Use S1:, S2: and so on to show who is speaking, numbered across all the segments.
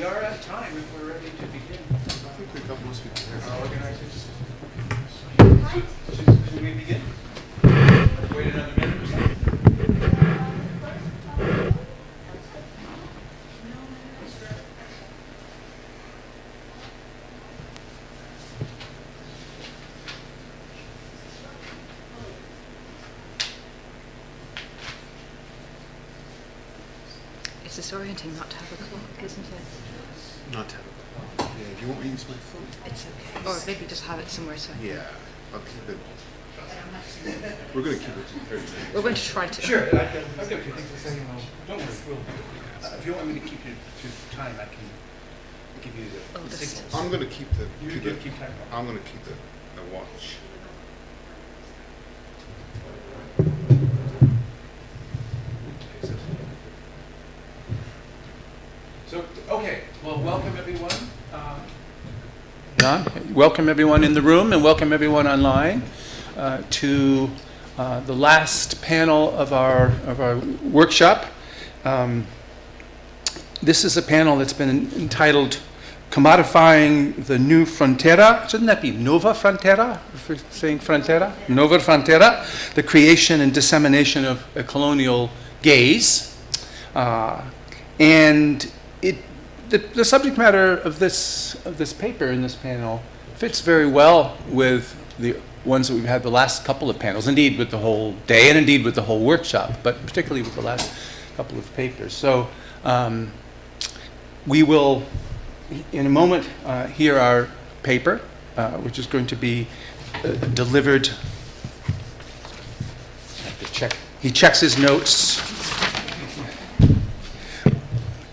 S1: are at time if we're ready to begin.
S2: I think we've got most people here.
S1: Our organizers. Should we begin? Wait another minute or so?
S3: It's disorienting not to have a clock, isn't it?
S2: Not terrible. Yeah, do you want me to use my phone?
S3: It's okay. Or maybe just have it somewhere so.
S2: Yeah, I'll keep it. We're going to keep it to 30 minutes.
S3: We're going to try to.
S1: Sure, I've got a few things to say. Don't worry, if you want me to keep you to time, I can give you the signals.
S2: I'm going to keep the.
S1: You're going to keep time.
S2: I'm going to keep the watch.
S1: So, okay, well, welcome everyone. Welcome everyone in the room and welcome everyone online to the last panel of our workshop. This is a panel that's been entitled Commodifying the New Frontera. Shouldn't that be Nova Frontera? If we're saying Frontera? Nova Frontera, the creation and dissemination of a colonial gaze. And the subject matter of this paper in this panel fits very well with the ones that we've had the last couple of panels, indeed with the whole day and indeed with the whole workshop, but particularly with the last couple of papers. So we will, in a moment, hear our paper, which is going to be delivered. I have to check. He checks his notes.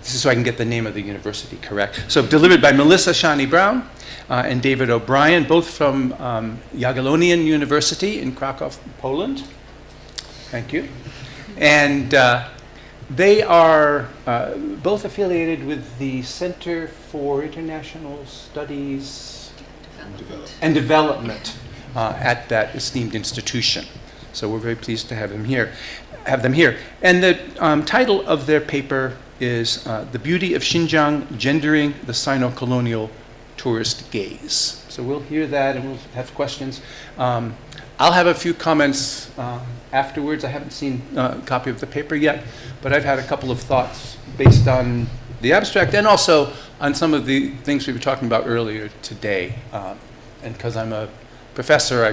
S1: This is so I can get the name of the university correct. So delivered by Melissa Shani Brown and David O'Brien, both from Jagiellonian University in Krakow, Poland. Thank you. And they are both affiliated with the Center for International Studies and Development at that esteemed institution. So we're very pleased to have them here. And the title of their paper is The Beauty of Xinjiang, Gendering the Sino-Colonial Tourist Gaze. So we'll hear that and we'll have questions. I'll have a few comments afterwards. I haven't seen a copy of the paper yet, but I've had a couple of thoughts based on the abstract and also on some of the things we were talking about earlier today. And because I'm a professor,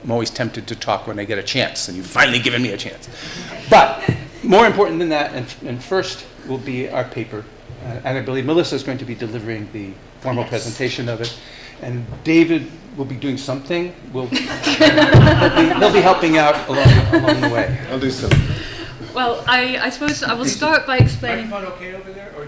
S1: I'm always tempted to talk when I get a chance, and you've finally given me a chance. But more important than that, and first will be our paper. And I believe Melissa is going to be delivering the formal presentation of it. And David will be doing something. He'll be helping out along the way.
S2: I'll do so.
S3: Well, I suppose I will start by explaining.
S1: Microphone okay over there? Or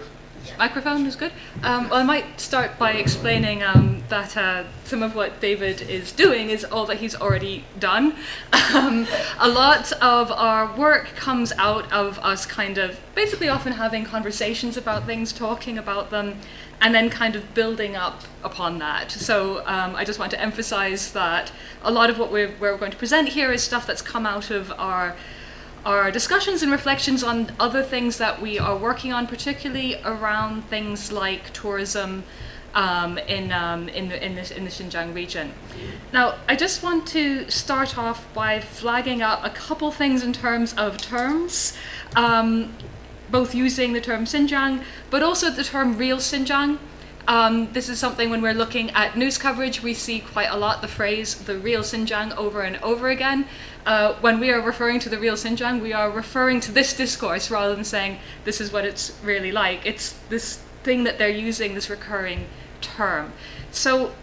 S3: Microphone is good. Well, I might start by explaining that some of what David is doing is all that he's already done. A lot of our work comes out of us kind of basically often having conversations about things, talking about them, and then kind of building up upon that. So I just want to emphasize that a lot of what we're going to present here is stuff that's come out of our discussions and reflections on other things that we are working on, particularly around things like tourism in the Xinjiang region. Now, I just want to start off by flagging up a couple things in terms of terms, both using the term Xinjiang, but also the term real Xinjiang. This is something when we're looking at news coverage, we see quite a lot the phrase the real Xinjiang over and over again. When we are referring to the real Xinjiang, we are referring to this discourse rather than saying this is what it's really like. It's this thing that they're using, this recurring term. So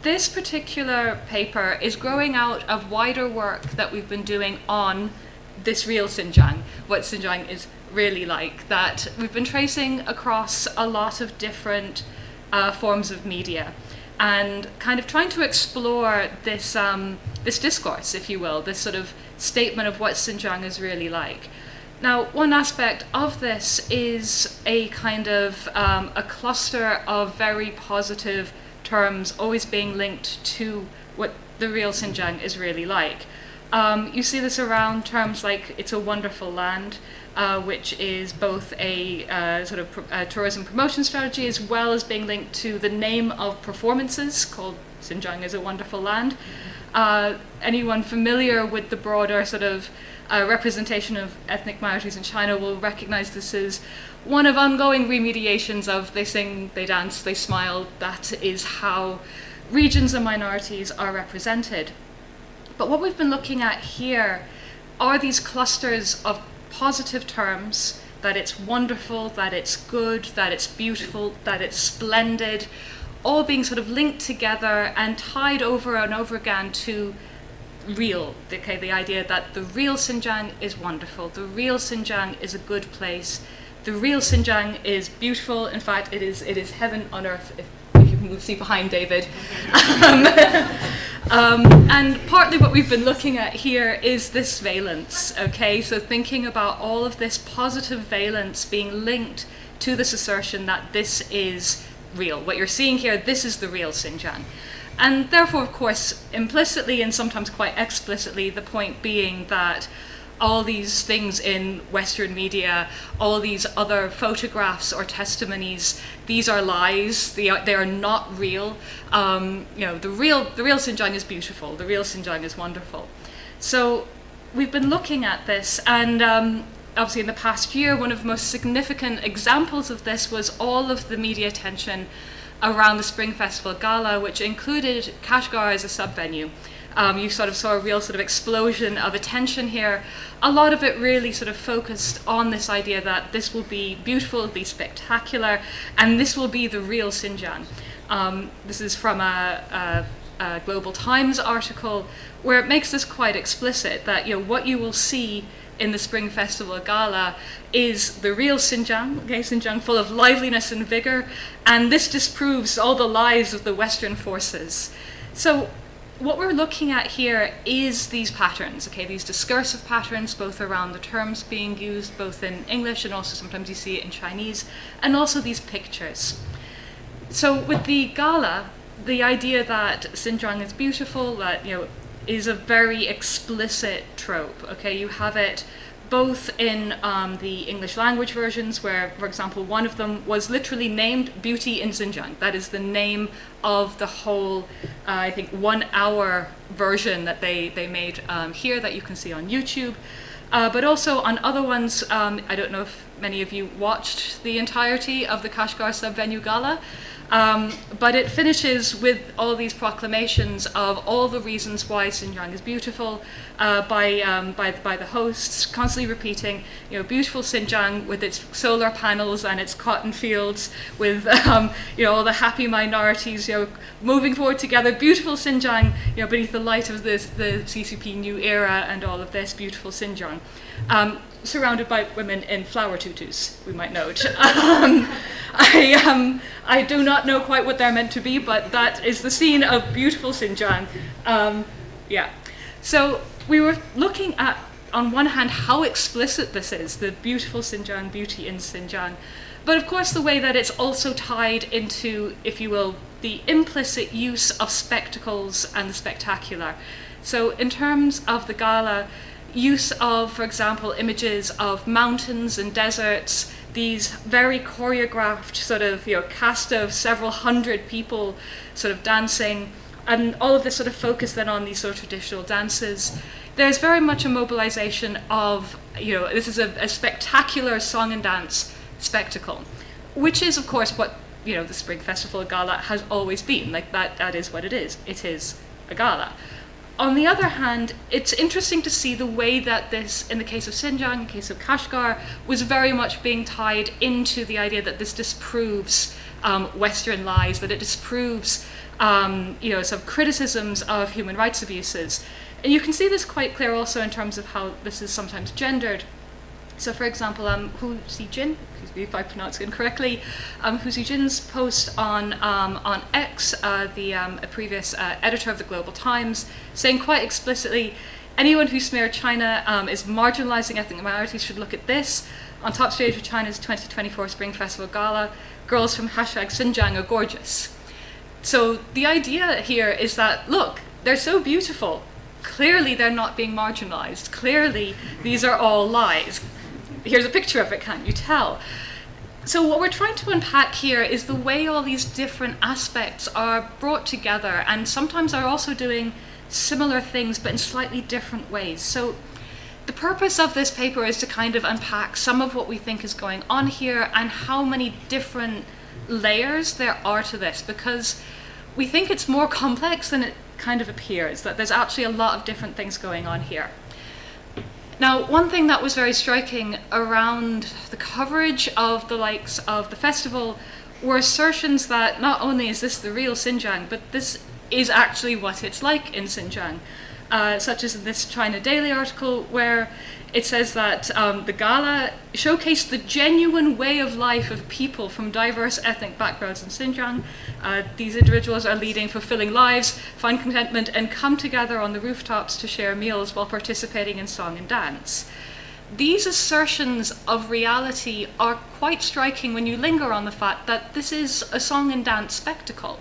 S3: this particular paper is growing out of wider work that we've been doing on this real Xinjiang, what Xinjiang is really like, that we've been tracing across a lot of different forms of media and kind of trying to explore this this discourse, if you will, this sort of statement of what Xinjiang is really like. Now, one aspect of this is a kind of a cluster of very positive terms always being linked to what the real Xinjiang is really like. You see this around terms like it's a wonderful land, which is both a sort of tourism promotion strategy as well as being linked to the name of performances called Xinjiang is a Wonderful Land. Anyone familiar with the broader sort of representation of ethnic minorities in China will recognize this as one of ongoing remediations of they sing, they dance, they smile. That is how regions and minorities are represented. But what we've been looking at here are these clusters of positive terms, that it's wonderful, that it's good, that it's beautiful, that it's splendid, all being sort of linked together and tied over and over again to real, okay, the idea that the real Xinjiang is wonderful, the real Xinjiang is a good place, the real Xinjiang is beautiful, in fact it is heaven on earth, if you can see behind David. And partly what we've been looking at here is this valence, okay, so thinking about all of this positive valence being linked to this assertion that this is real. What you're seeing here, this is the real Xinjiang. And therefore, of course, implicitly and sometimes quite explicitly, the point being that all these things in Western media, all these other photographs or testimonies, these are lies. They are not real. The real Xinjiang is beautiful. The real Xinjiang is wonderful. So we've been looking at this, and obviously in the past year, one of the most significant examples of this was all of the media attention around the Spring Festival Gala, which included Kashgar as a sub-venue. You sort of saw a real sort of explosion of attention here. A lot of it really sort of focused on this idea that this will be beautiful, it'll be spectacular, and this will be the real Xinjiang. This is from a Global Times article where it makes this quite explicit that what you will see in the Spring Festival Gala is the real Xinjiang, okay, Xinjiang full of liveliness and vigor, and this disproves all the lies of the Western forces. So what we're looking at here is these patterns, okay, these discursive patterns, both around the terms being used, both in English and also sometimes you see it in Chinese, and also these pictures. So with the Gala, the idea that Xinjiang is beautiful, that is a very explicit trope. Okay, you have it both in the English language versions, where, for example, one of them was literally named "Beauty in Xinjiang." That is the name of the whole, I think, 1 hour version that they made here that you can see on YouTube. But also on other ones, I don't know if many of you watched the entirety of the Kashgar Sub-Venue Gala. But it finishes with all these proclamations of all the reasons why Xinjiang is beautiful by the hosts, constantly repeating, beautiful Xinjiang with its solar panels and its cotton fields, with all the happy minorities, moving forward together. Beautiful Xinjiang, beneath the light of the CCP new era and all of this. Beautiful Xinjiang. Surrounded by women in flower tutus, we might note. I do not know quite what they're meant to be, but that is the scene of beautiful Xinjiang. So we were looking at, on one hand, how explicit this is, the beautiful Xinjiang, beauty in Xinjiang. But of course, the way that it's also tied into, if you will, the implicit use of spectacles and the spectacular. So in terms of the gala, use of, for example, images of mountains and deserts, these very choreographed sort of, cast of several hundred people sort of dancing, and all of this sort of focus then on these sort of traditional dances. There's very much a mobilization of, this is a spectacular song and dance spectacle, which is, of course, what, the Spring Festival Gala has always been. Like, that is what it is. It is a gala. On the other hand, it's interesting to see the way that this, in the case of Xinjiang, in the case of Kashgar, was very much being tied into the idea that this disproves Western lies, that it disproves sort of criticisms of human rights abuses. And you can see this quite clear also in terms of how this is sometimes gendered. So, for example, Hu Zijin, excuse me if I pronounce it incorrectly, Hu Zijin's post on X, a previous editor of the Global Times, saying quite explicitly, anyone who smeared China is marginalizing ethnic minorities should look at this. On top stage of China's 2024 Spring Festival Gala, girls from #Xinjiang are gorgeous. So the idea here is that, look, they're so beautiful. Clearly they're not being marginalized. Clearly these are all lies. here's a picture of it, can't you tell? So what we're trying to unpack here is the way all these different aspects are brought together and sometimes are also doing similar things but in slightly different ways. So the purpose of this paper is to kind of unpack some of what we think is going on here and how many different layers there are to this, because we think it's more complex than it kind of appears, that there's actually a lot of different things going on here. Now, one thing that was very striking around the coverage of the likes of the festival were assertions that not only is this the real Xinjiang, but this is actually what it's like in Xinjiang. Such as in this China Daily article where it says that the gala showcased the genuine way of life of people from diverse ethnic backgrounds in Xinjiang. These individuals are leading fulfilling lives, find contentment, and come together on the rooftops to share meals while participating in song and dance. These assertions of reality are quite striking when you linger on the fact that this is a song and dance spectacle.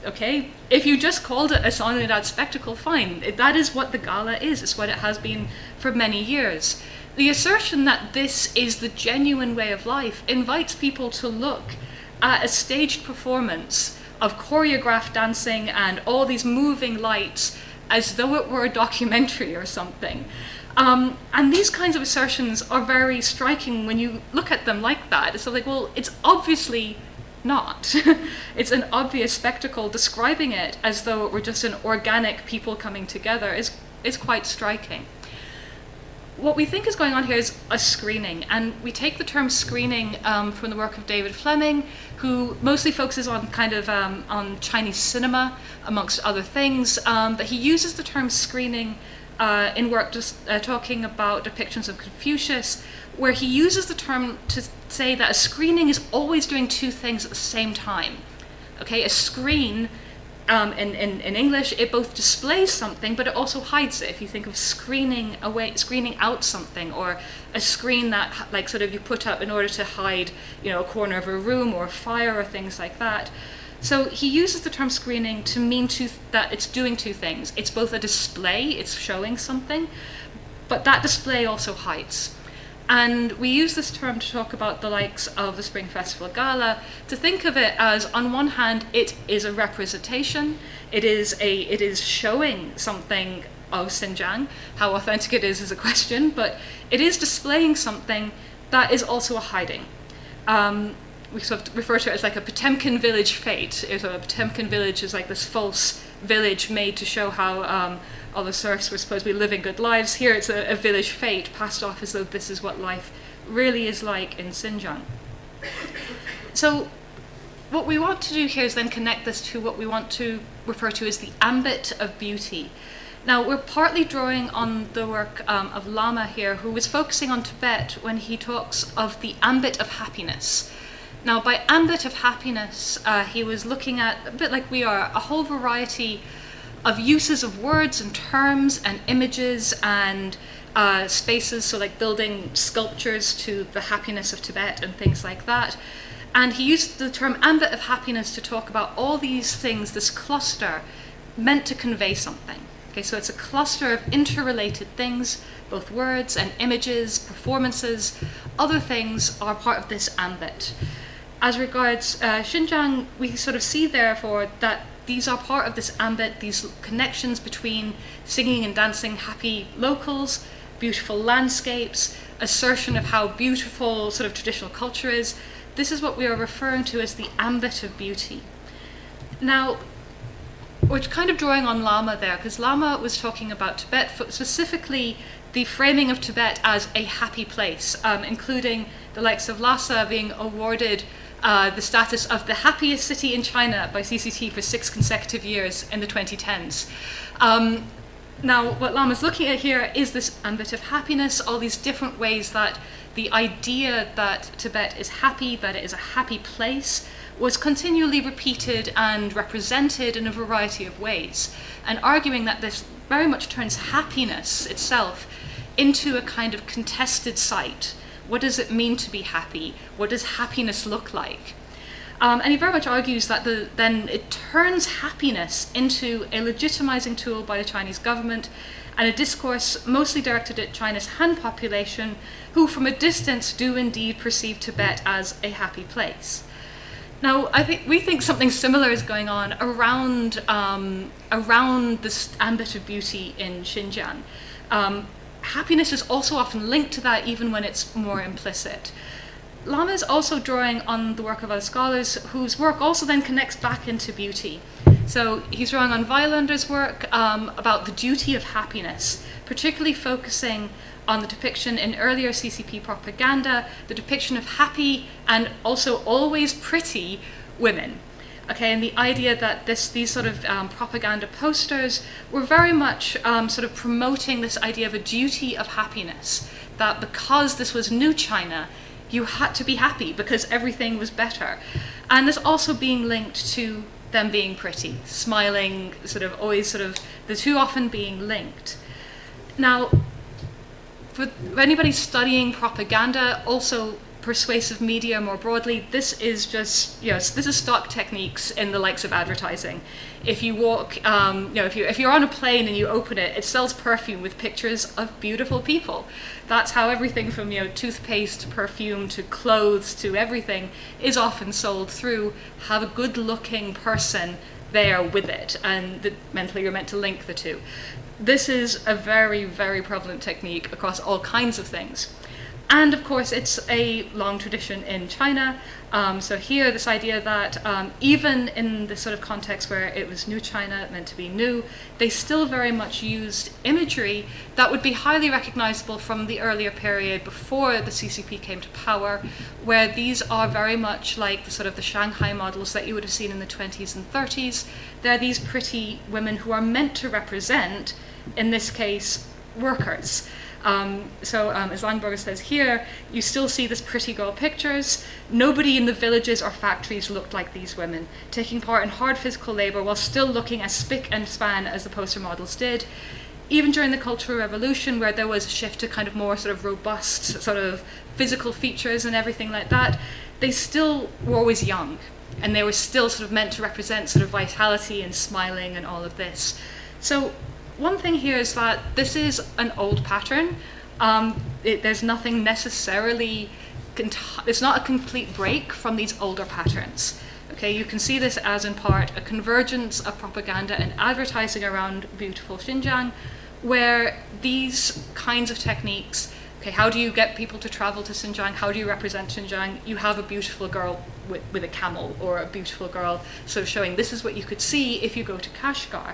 S3: Okay, if you just called it a song and dance spectacle, fine. That is what the gala is. It's what it has been for many years. The assertion that this is the genuine way of life invites people to look at a staged performance of choreographed dancing and all these moving lights as though it were a documentary or something. And these kinds of assertions are very striking when you look at them like that. It's like, well, it's obviously not. It's an obvious spectacle. Describing it as though it were just an organic people coming together is quite striking. What we think is going on here is a screening, and we take the term screening from the work of David Fleming, who mostly focuses on kind of on Chinese cinema, amongst other things, but he uses the term screening in work just talking about depictions of Confucius, where he uses the term to say that a screening is always doing two things at the same time. Okay, a screen, in English, it both displays something, but it also hides it. If you think of screening out something, or a screen that like sort of you put up in order to hide, a corner of a room or a fire or things like that. So he uses the term screening to mean that it's doing two things. It's both a display, it's showing something, but that display also hides. And we use this term to talk about the likes of the Spring Festival Gala, to think of it as, on one hand, it is a representation, it is showing something of Xinjiang. How authentic it is a question, but it is displaying something that is also a hiding. We sort of refer to it as like a Potemkin village fete. So a Potemkin village is like this false village made to show how all the serfs were supposed to be living good lives. Here it's a village fete passed off as though this is what life really is like in Xinjiang. So what we want to do here is then connect this to what we want to refer to as the ambit of beauty. Now, we're partly drawing on the work of Lama here, who was focusing on Tibet when he talks of the ambit of happiness. Now, by ambit of happiness, he was looking at, a bit like we are, a whole variety of uses of words and terms and images and spaces, so like building sculptures to the happiness of Tibet and things like that. And he used the term ambit of happiness to talk about all these things, this cluster, meant to convey something. Okay, so it's a cluster of interrelated things, both words and images, performances, other things are part of this ambit. As regards Xinjiang, we sort of see, therefore, that these are part of this ambit, these connections between singing and dancing happy locals, beautiful landscapes, assertion of how beautiful sort of traditional culture is. This is what we are referring to as the ambit of beauty. Now, we're kind of drawing on Lama there, because Lama was talking about Tibet, specifically the framing of Tibet as a happy place, including the likes of Lhasa being awarded the status of the happiest city in China by CCT for 6 consecutive years in the 2010s. Now, what Lama's looking at here is this ambit of happiness, all these different ways that the idea that Tibet is happy, that it is a happy place, was continually repeated and represented in a variety of ways, and arguing that this very much turns happiness itself into a kind of contested site. What does it mean to be happy? What does happiness look like? And he very much argues that then it turns happiness into a legitimizing tool by the Chinese government and a discourse mostly directed at China's Han population, who from a distance do indeed perceive Tibet as a happy place. Now, we think something similar is going on around this ambit of beauty in Xinjiang. Happiness is also often linked to that, even when it's more implicit. Lama is also drawing on the work of other scholars whose work also then connects back into beauty. So he's drawing on Weilander's work about the duty of happiness, particularly focusing on the depiction in earlier CCP propaganda, the depiction of happy and also always pretty women. Okay, and the idea that these sort of propaganda posters were very much sort of promoting this idea of a duty of happiness, that because this was new China, you had to be happy because everything was better. And this also being linked to them being pretty, smiling, sort of always sort of the two often being linked. Now, for anybody studying propaganda, also persuasive media more broadly, this is just, this is stock techniques in the likes of advertising. If you walk, if you're on a plane and you open it, it sells perfume with pictures of beautiful people. That's how everything from, toothpaste, perfume, to clothes, to everything is often sold through. Have a good looking person there with it, and mentally you're meant to link the two. This is a very, very prevalent technique across all kinds of things. And of course, it's a long tradition in China. So here, this idea that even in the sort of context where it was new China, meant to be new, they still very much used imagery that would be highly recognizable from the earlier period before the CCP came to power, where these are very much like the sort of the Shanghai models that you would have seen in the 20s and 30s. They're these pretty women who are meant to represent, in this case, workers. As Langberger says here, you still see this pretty girl pictures. Nobody in the villages or factories looked like these women, taking part in hard physical labor while still looking as spick and span as the poster models did. Even during the Cultural Revolution, where there was a shift to kind of more sort of robust sort of physical features and everything like that, they still were always young, and they were still sort of meant to represent sort of vitality and smiling and all of this. So one thing here is that this is an old pattern. There's nothing necessarily, it's not a complete break from these older patterns. Okay, you can see this as in part a convergence of propaganda and advertising around beautiful Xinjiang, where these kinds of techniques, okay, how do you get people to travel to Xinjiang? How do you represent Xinjiang? You have a beautiful girl with a camel, or a beautiful girl sort of showing this is what you could see if you go to Kashgar.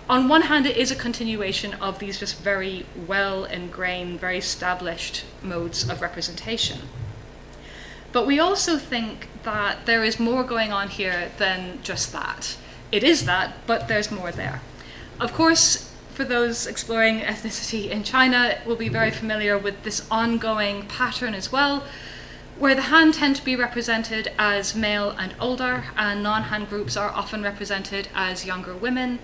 S3: On one hand, it is a continuation of these just very well ingrained, very established modes of representation. But we also think that there is more going on here than just that. It is that, but there's more there. Of course, for those exploring ethnicity in China, will be very familiar with this ongoing pattern as well, where the Han tend to be represented as male and older, and non-Han groups are often represented as younger women.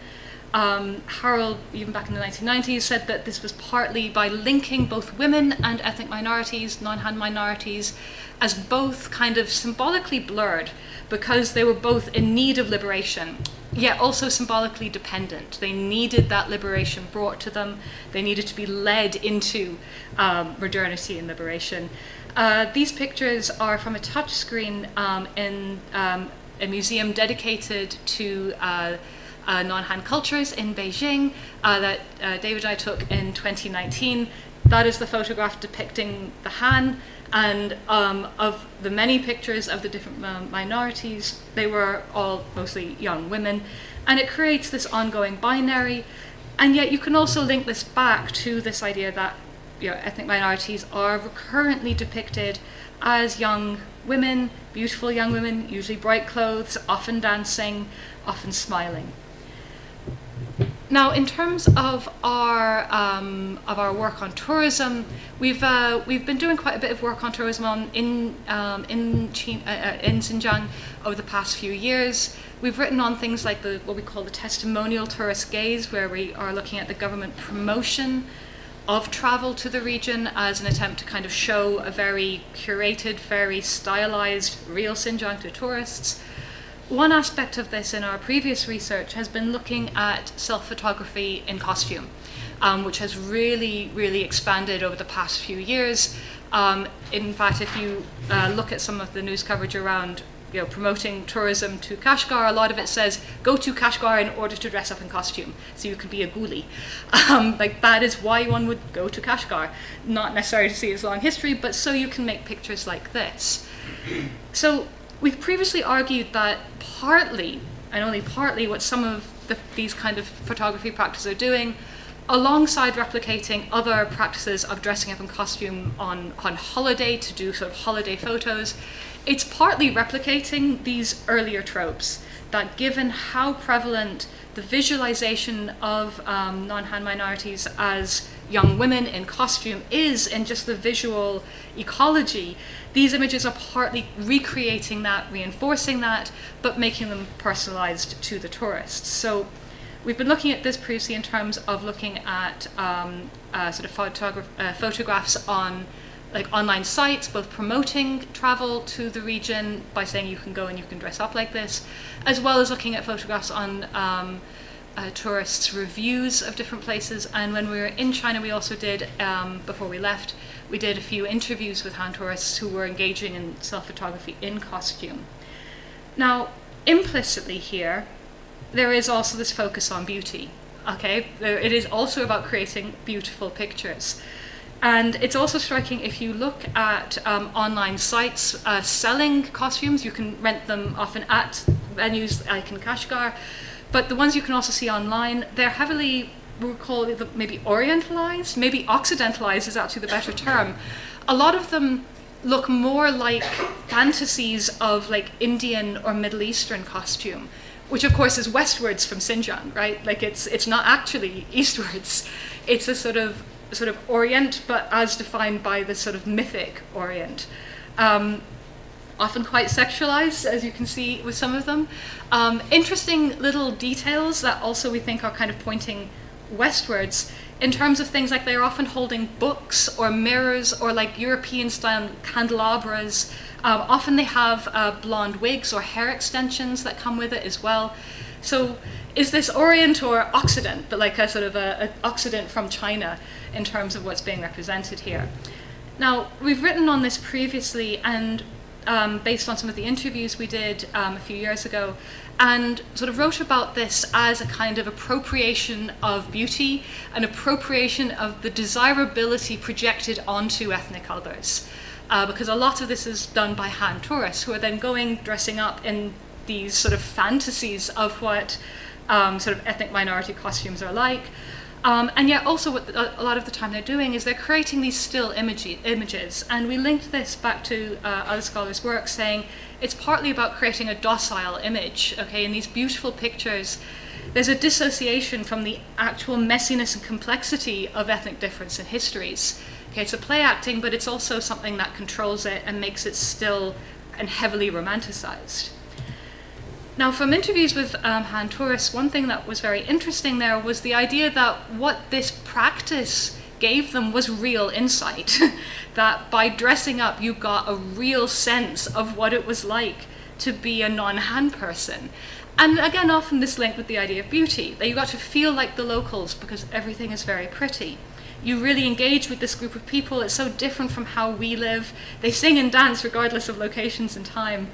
S3: Harold, even back in the 1990s, said that this was partly by linking both women and ethnic minorities, non-Han minorities, as both kind of symbolically blurred, because they were both in need of liberation, yet also symbolically dependent. They needed that liberation brought to them. They needed to be led into modernity and liberation. These pictures are from a touchscreen in a museum dedicated to non-Han cultures in Beijing that David and I took in 2019. That is the photograph depicting the Han, and of the many pictures of the different minorities, they were all mostly young women, and it creates this ongoing binary. And yet you can also link this back to this idea that ethnic minorities are recurrently depicted as young women, beautiful young women, usually bright clothes, often dancing, often smiling. Now, in terms of our work on tourism, we've been doing quite a bit of work on tourism in Xinjiang over the past few years. We've written on things like what we call the testimonial tourist gaze, where we are looking at the government promotion of travel to the region as an attempt to kind of show a very curated, very stylized, real Xinjiang to tourists. One aspect of this in our previous research has been looking at self-photography in costume, which has really, really expanded over the past few years. In fact, if you look at some of the news coverage around promoting tourism to Kashgar, a lot of it says, go to Kashgar in order to dress up in costume, so you could be a ghoulie. Like, that is why one would go to Kashgar. Not necessarily to see its long history, but so you can make pictures like this. So we've previously argued that partly, and only partly, what some of these kind of photography practices are doing, alongside replicating other practices of dressing up in costume on holiday to do sort of holiday photos, it's partly replicating these earlier tropes that, given how prevalent the visualization of non-Han minorities as young women in costume is in just the visual ecology, these images are partly recreating that, reinforcing that, but making them personalized to the tourists. So we've been looking at this previously in terms of looking at sort of photographs on online sites, both promoting travel to the region by saying you can go and you can dress up like this, as well as looking at photographs on tourists' reviews of different places. And when we were in China, we also did, before we left, we did a few interviews with Han tourists who were engaging in self-photography in costume. Now, implicitly here, there is also this focus on beauty, okay? It is also about creating beautiful pictures. And it's also striking if you look at online sites selling costumes. You can rent them often at venues like in Kashgar, but the ones you can also see online, they're heavily, we'll call it maybe orientalized, maybe occidentalized is actually the better term. A lot of them look more like fantasies of like Indian or Middle Eastern costume, which of course is westwards from Xinjiang, right? Like it's not actually eastwards. It's a sort of Orient, but as defined by this sort of mythic Orient. Often quite sexualized, as you can see with some of them. Interesting little details that also we think are kind of pointing westwards in terms of things like they're often holding books or mirrors or like European-style candelabras. Often they have blonde wigs or hair extensions that come with it as well. So is this Orient or Occident, but like a sort of an Occident from China in terms of what's being represented here? Now, we've written on this previously, and based on some of the interviews we did a few years ago, and sort of wrote about this as a kind of appropriation of beauty, an appropriation of the desirability projected onto ethnic others. Because a lot of this is done by Han tourists who are then dressing up in these sort of fantasies of what sort of ethnic minority costumes are like. And yet also what a lot of the time they're doing is they're creating these still images. And we linked this back to other scholars' work saying it's partly about creating a docile image, okay? In these beautiful pictures, there's a dissociation from the actual messiness and complexity of ethnic difference in histories. Okay, it's a play acting, but it's also something that controls it and makes it still and heavily romanticized. Now, from interviews with Han tourists, one thing that was very interesting there was the idea that what this practice gave them was real insight. That by dressing up, you got a real sense of what it was like to be a non-Han person. And again, often this linked with the idea of beauty, that you got to feel like the locals because everything is very pretty. You really engage with this group of people. It's so different from how we live. They sing and dance regardless of locations and time.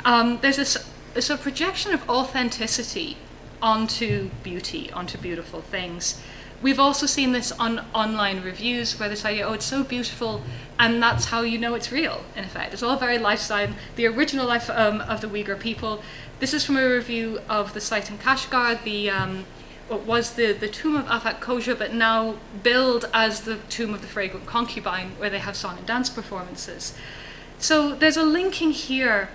S3: There's this sort of projection of authenticity onto beauty, onto beautiful things. We've also seen this on online reviews where this idea, oh, it's so beautiful, and that's how you know it's real, in effect. It's all very lifestyle, the original life of the Uyghur people. This is from a review of the site in Kashgar, what was the tomb of Afak Koja, but now billed as the tomb of the fragrant concubine, where they have song and dance performances. So there's a linking here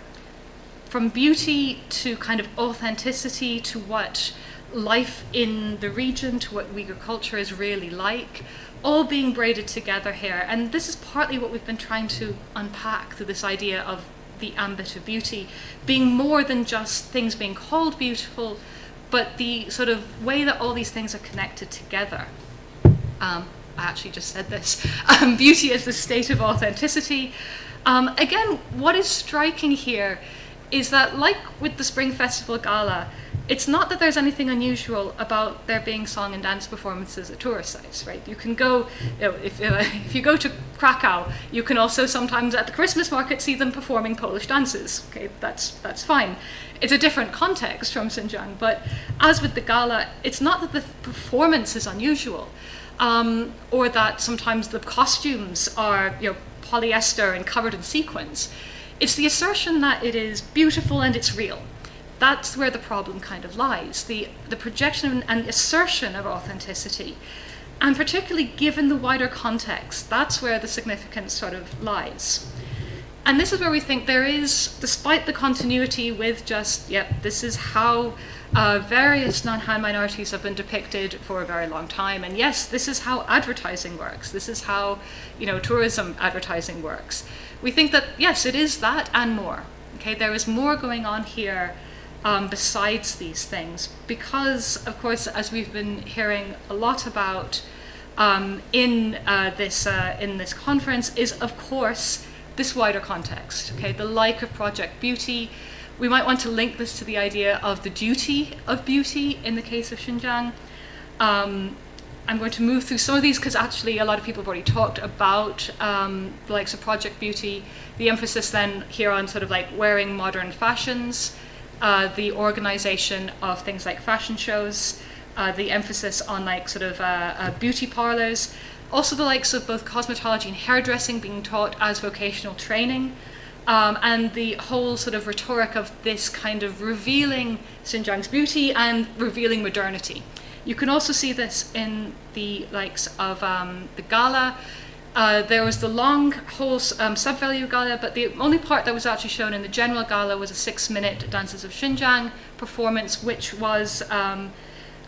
S3: from beauty to kind of authenticity to what life in the region, to what Uyghur culture is really like, all being braided together here. And this is partly what we've been trying to unpack through this idea of the ambit of beauty, being more than just things being called beautiful, but the sort of way that all these things are connected together. I actually just said this, beauty as the state of authenticity. Again, what is striking here is that, like with the Spring Festival Gala, it's not that there's anything unusual about there being song and dance performances at tourist sites, right? You can go, if you go to Krakow, you can also sometimes at the Christmas market see them performing Polish dances. Okay, that's fine. It's a different context from Xinjiang, but as with the gala, it's not that the performance is unusual, or that sometimes the costumes are polyester and covered in sequins. It's the assertion that it is beautiful and it's real. That's where the problem kind of lies, the projection and assertion of authenticity. And particularly given the wider context, that's where the significance sort of lies. And this is where we think there is, despite the continuity with just, this is how various non-Han minorities have been depicted for a very long time. And yes, this is how advertising works. This is how, tourism advertising works. We think that, yes, it is that and more. Okay, there is more going on here besides these things, because, of course, as we've been hearing a lot about in this conference, is, of course, this wider context. Okay, the like of Project Beauty. We might want to link this to the idea of the duty of beauty in the case of Xinjiang. I'm going to move through some of these because actually a lot of people have already talked about the likes of Project Beauty. The emphasis then here on sort of like wearing modern fashions, the organization of things like fashion shows, the emphasis on like sort of beauty parlors, also the likes of both cosmetology and hairdressing being taught as vocational training, and the whole sort of rhetoric of this kind of revealing Xinjiang's beauty and revealing modernity. You can also see this in the likes of the gala. There was the long whole sub-value gala, but the only part that was actually shown in the general gala was a 6-minute Dances of Xinjiang performance, which was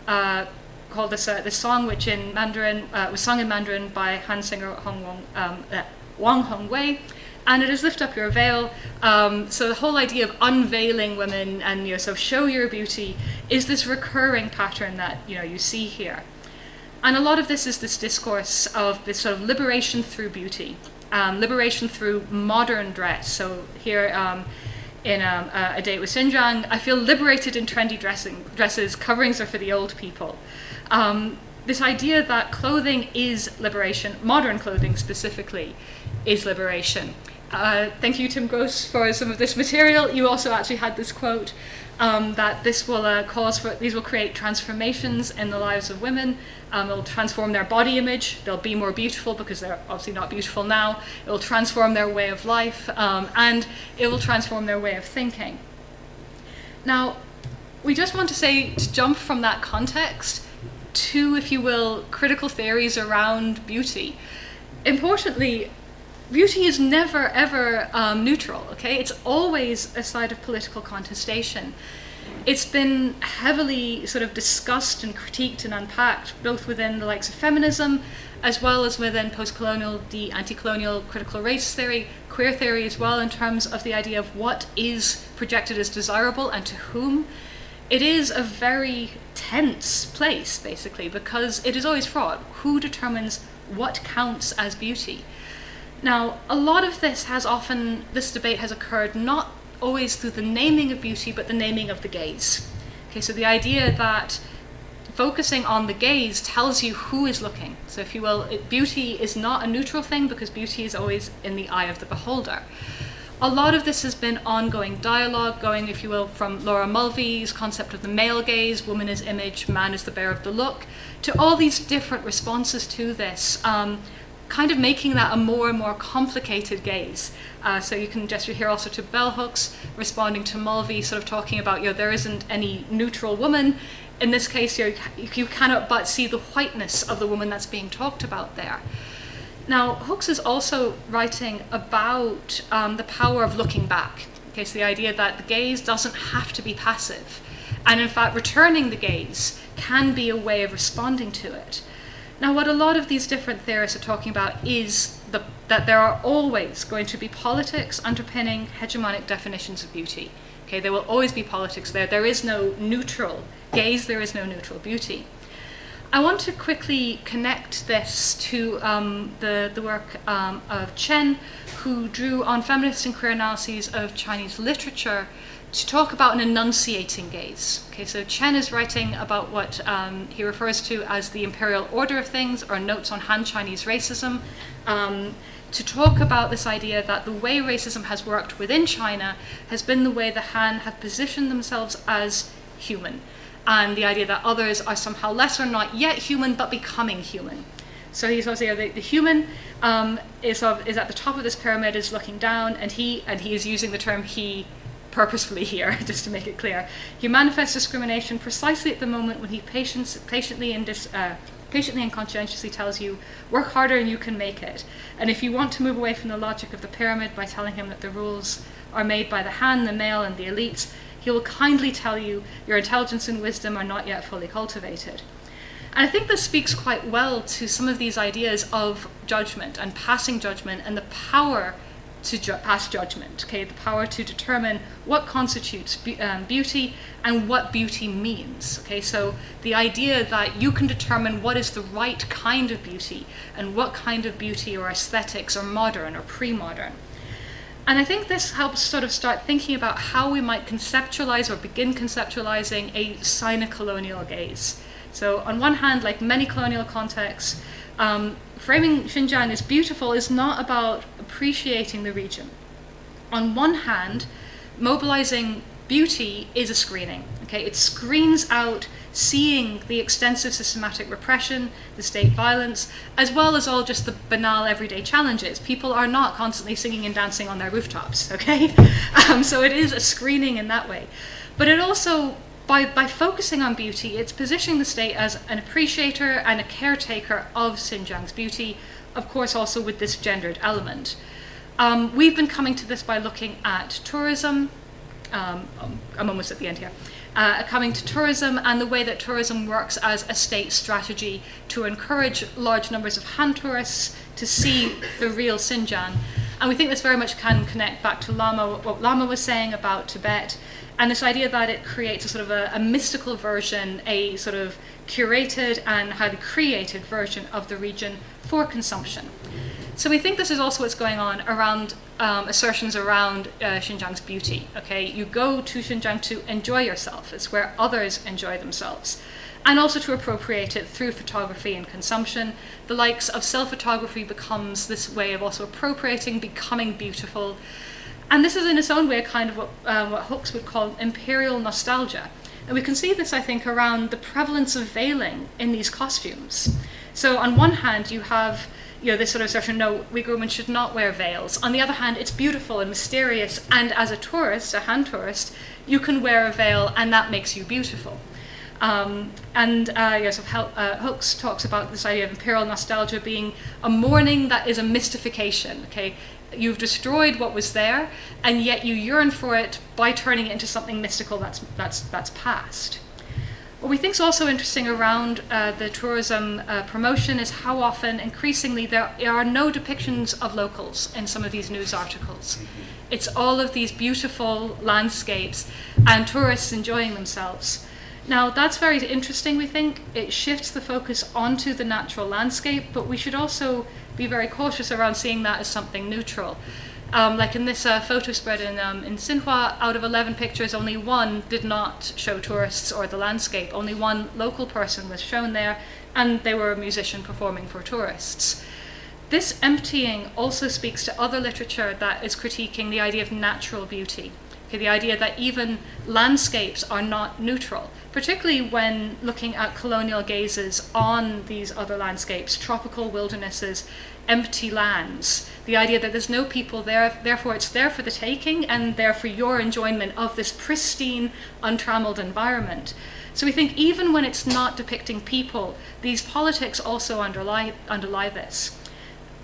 S3: called this song, which in Mandarin was sung in Mandarin by Han singer Wang Hongwei, and it is Lift Up Your Veil. So the whole idea of unveiling women and sort of show your beauty is this recurring pattern that you see here. And a lot of this is this discourse of this sort of liberation through beauty, liberation through modern dress. So here in A Date with Xinjiang, I feel liberated in trendy dresses, coverings are for the old people. This idea that clothing is liberation, modern clothing specifically, is liberation. Thank you, Tim Gross, for some of this material. You also actually had this quote that this will these will create transformations in the lives of women. It'll transform their body image. They'll be more beautiful because they're obviously not beautiful now. It will transform their way of life, and it will transform their way of thinking. Now, we just want to say, to jump from that context to, if you will, critical theories around beauty. Importantly, beauty is never, ever neutral, okay? It's always a side of political contestation. It's been heavily sort of discussed and critiqued and unpacked, both within the likes of feminism, as well as within post-colonial, anti-colonial critical race theory, queer theory as well, in terms of the idea of what is projected as desirable and to whom. It is a very tense place, basically, because it is always fraught. Who determines what counts as beauty? Now, a lot of this debate has occurred not always through the naming of beauty, but the naming of the gaze. Okay, so the idea that focusing on the gaze tells you who is looking. So if you will, beauty is not a neutral thing because beauty is always in the eye of the beholder. A lot of this has been ongoing dialogue, going, if you will, from Laura Mulvey's concept of the male gaze, woman is image, man is the bearer of the look, to all these different responses to this, kind of making that a more and more complicated gaze. So you can gesture here also to bell hooks, responding to Mulvey, sort of talking about, there isn't any neutral woman. In this case, you cannot but see the whiteness of the woman that's being talked about there. Now, Hooks is also writing about the power of looking back. Okay, so the idea that the gaze doesn't have to be passive. And in fact, returning the gaze can be a way of responding to it. Now, what a lot of these different theorists are talking about is that there are always going to be politics underpinning hegemonic definitions of beauty. Okay, there will always be politics there. There is no neutral gaze, there is no neutral beauty. I want to quickly connect this to the work of Chen, who drew on feminist and queer analyses of Chinese literature to talk about an enunciating gaze. Okay, so Chen is writing about what he refers to as the imperial order of things, or notes on Han Chinese racism, to talk about this idea that the way racism has worked within China has been the way the Han have positioned themselves as human, and the idea that others are somehow lesser, not yet human, but becoming human. So he's obviously the human is at the top of this pyramid, is looking down, and he is using the term he purposefully here, just to make it clear. He manifests discrimination precisely at the moment when he patiently and conscientiously tells you, work harder and you can make it. And if you want to move away from the logic of the pyramid by telling him that the rules are made by the Han, the male, and the elites, he will kindly tell you your intelligence and wisdom are not yet fully cultivated. And I think this speaks quite well to some of these ideas of judgment and passing judgment, and the power to pass judgment, okay, the power to determine what constitutes beauty and what beauty means. Okay, so the idea that you can determine what is the right kind of beauty and what kind of beauty or aesthetics are modern or pre-modern. And I think this helps sort of start thinking about how we might conceptualize or begin conceptualizing a sino-colonial gaze. So on one hand, like many colonial contexts, framing Xinjiang as beautiful is not about appreciating the region. On one hand, mobilizing beauty is a screening. Okay, it screens out seeing the extensive systematic repression, the state violence, as well as all just the banal everyday challenges. People are not constantly singing and dancing on their rooftops, okay? So it is a screening in that way. But it also, by focusing on beauty, it's positioning the state as an appreciator and a caretaker of Xinjiang's beauty, of course also with this gendered element. We've been coming to this by looking at tourism. I'm almost at the end here. Coming to tourism and the way that tourism works as a state strategy to encourage large numbers of Han tourists to see the real Xinjiang. And we think this very much can connect back to what Lama was saying about Tibet, and this idea that it creates a sort of a mystical version, a sort of curated and highly created version of the region for consumption. So we think this is also what's going on around assertions around Xinjiang's beauty. Okay, you go to Xinjiang to enjoy yourself. It's where others enjoy themselves, and also to appropriate it through photography and consumption. The likes of self-photography becomes this way of also appropriating, becoming beautiful. And this is in its own way a kind of what Hooks would call imperial nostalgia. And we can see this, I think, around the prevalence of veiling in these costumes. So on one hand, you have this sort of assertion, no, Uyghur women should not wear veils. On the other hand, it's beautiful and mysterious, and as a tourist, a Han tourist, you can wear a veil and that makes you beautiful. Hooks talks about this idea of imperial nostalgia being a mourning that is a mystification. Okay, you've destroyed what was there, and yet you yearn for it by turning it into something mystical that's past. What we think is also interesting around the tourism promotion is how often, increasingly, there are no depictions of locals in some of these news articles. It's all of these beautiful landscapes and tourists enjoying themselves. Now, that's very interesting, we think. It shifts the focus onto the natural landscape, but we should also be very cautious around seeing that as something neutral. Like in this photo spread in Xinhua, out of 11 pictures, only one did not show tourists or the landscape. Only one local person was shown there, and they were a musician performing for tourists. This emptying also speaks to other literature that is critiquing the idea of natural beauty. Okay, the idea that even landscapes are not neutral, particularly when looking at colonial gazes on these other landscapes, tropical wildernesses, empty lands. The idea that there's no people there, therefore it's there for the taking and there for your enjoyment of this pristine, untrammeled environment. So we think even when it's not depicting people, these politics also underlie this.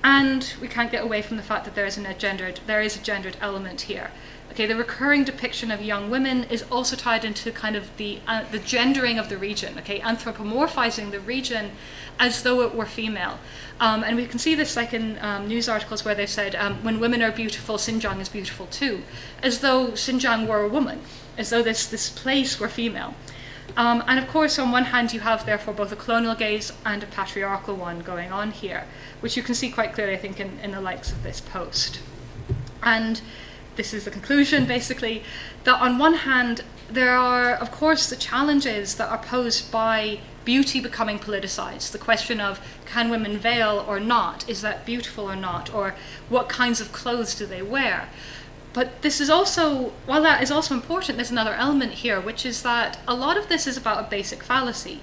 S3: And we can't get away from the fact that there is a gendered element here. Okay, the recurring depiction of young women is also tied into kind of the gendering of the region, okay, anthropomorphizing the region as though it were female. And we can see this like in news articles where they've said, when women are beautiful, Xinjiang is beautiful too, as though Xinjiang were a woman, as though this place were female. And of course, on one hand, you have therefore both a colonial gaze and a patriarchal one going on here, which you can see quite clearly, I think, in the likes of this post. And this is the conclusion, basically, that on one hand, there are, of course, the challenges that are posed by beauty becoming politicized. The question of, can women veil or not? Is that beautiful or not? Or what kinds of clothes do they wear? But this is also, while that is also important, there's another element here, which is that a lot of this is about a basic fallacy.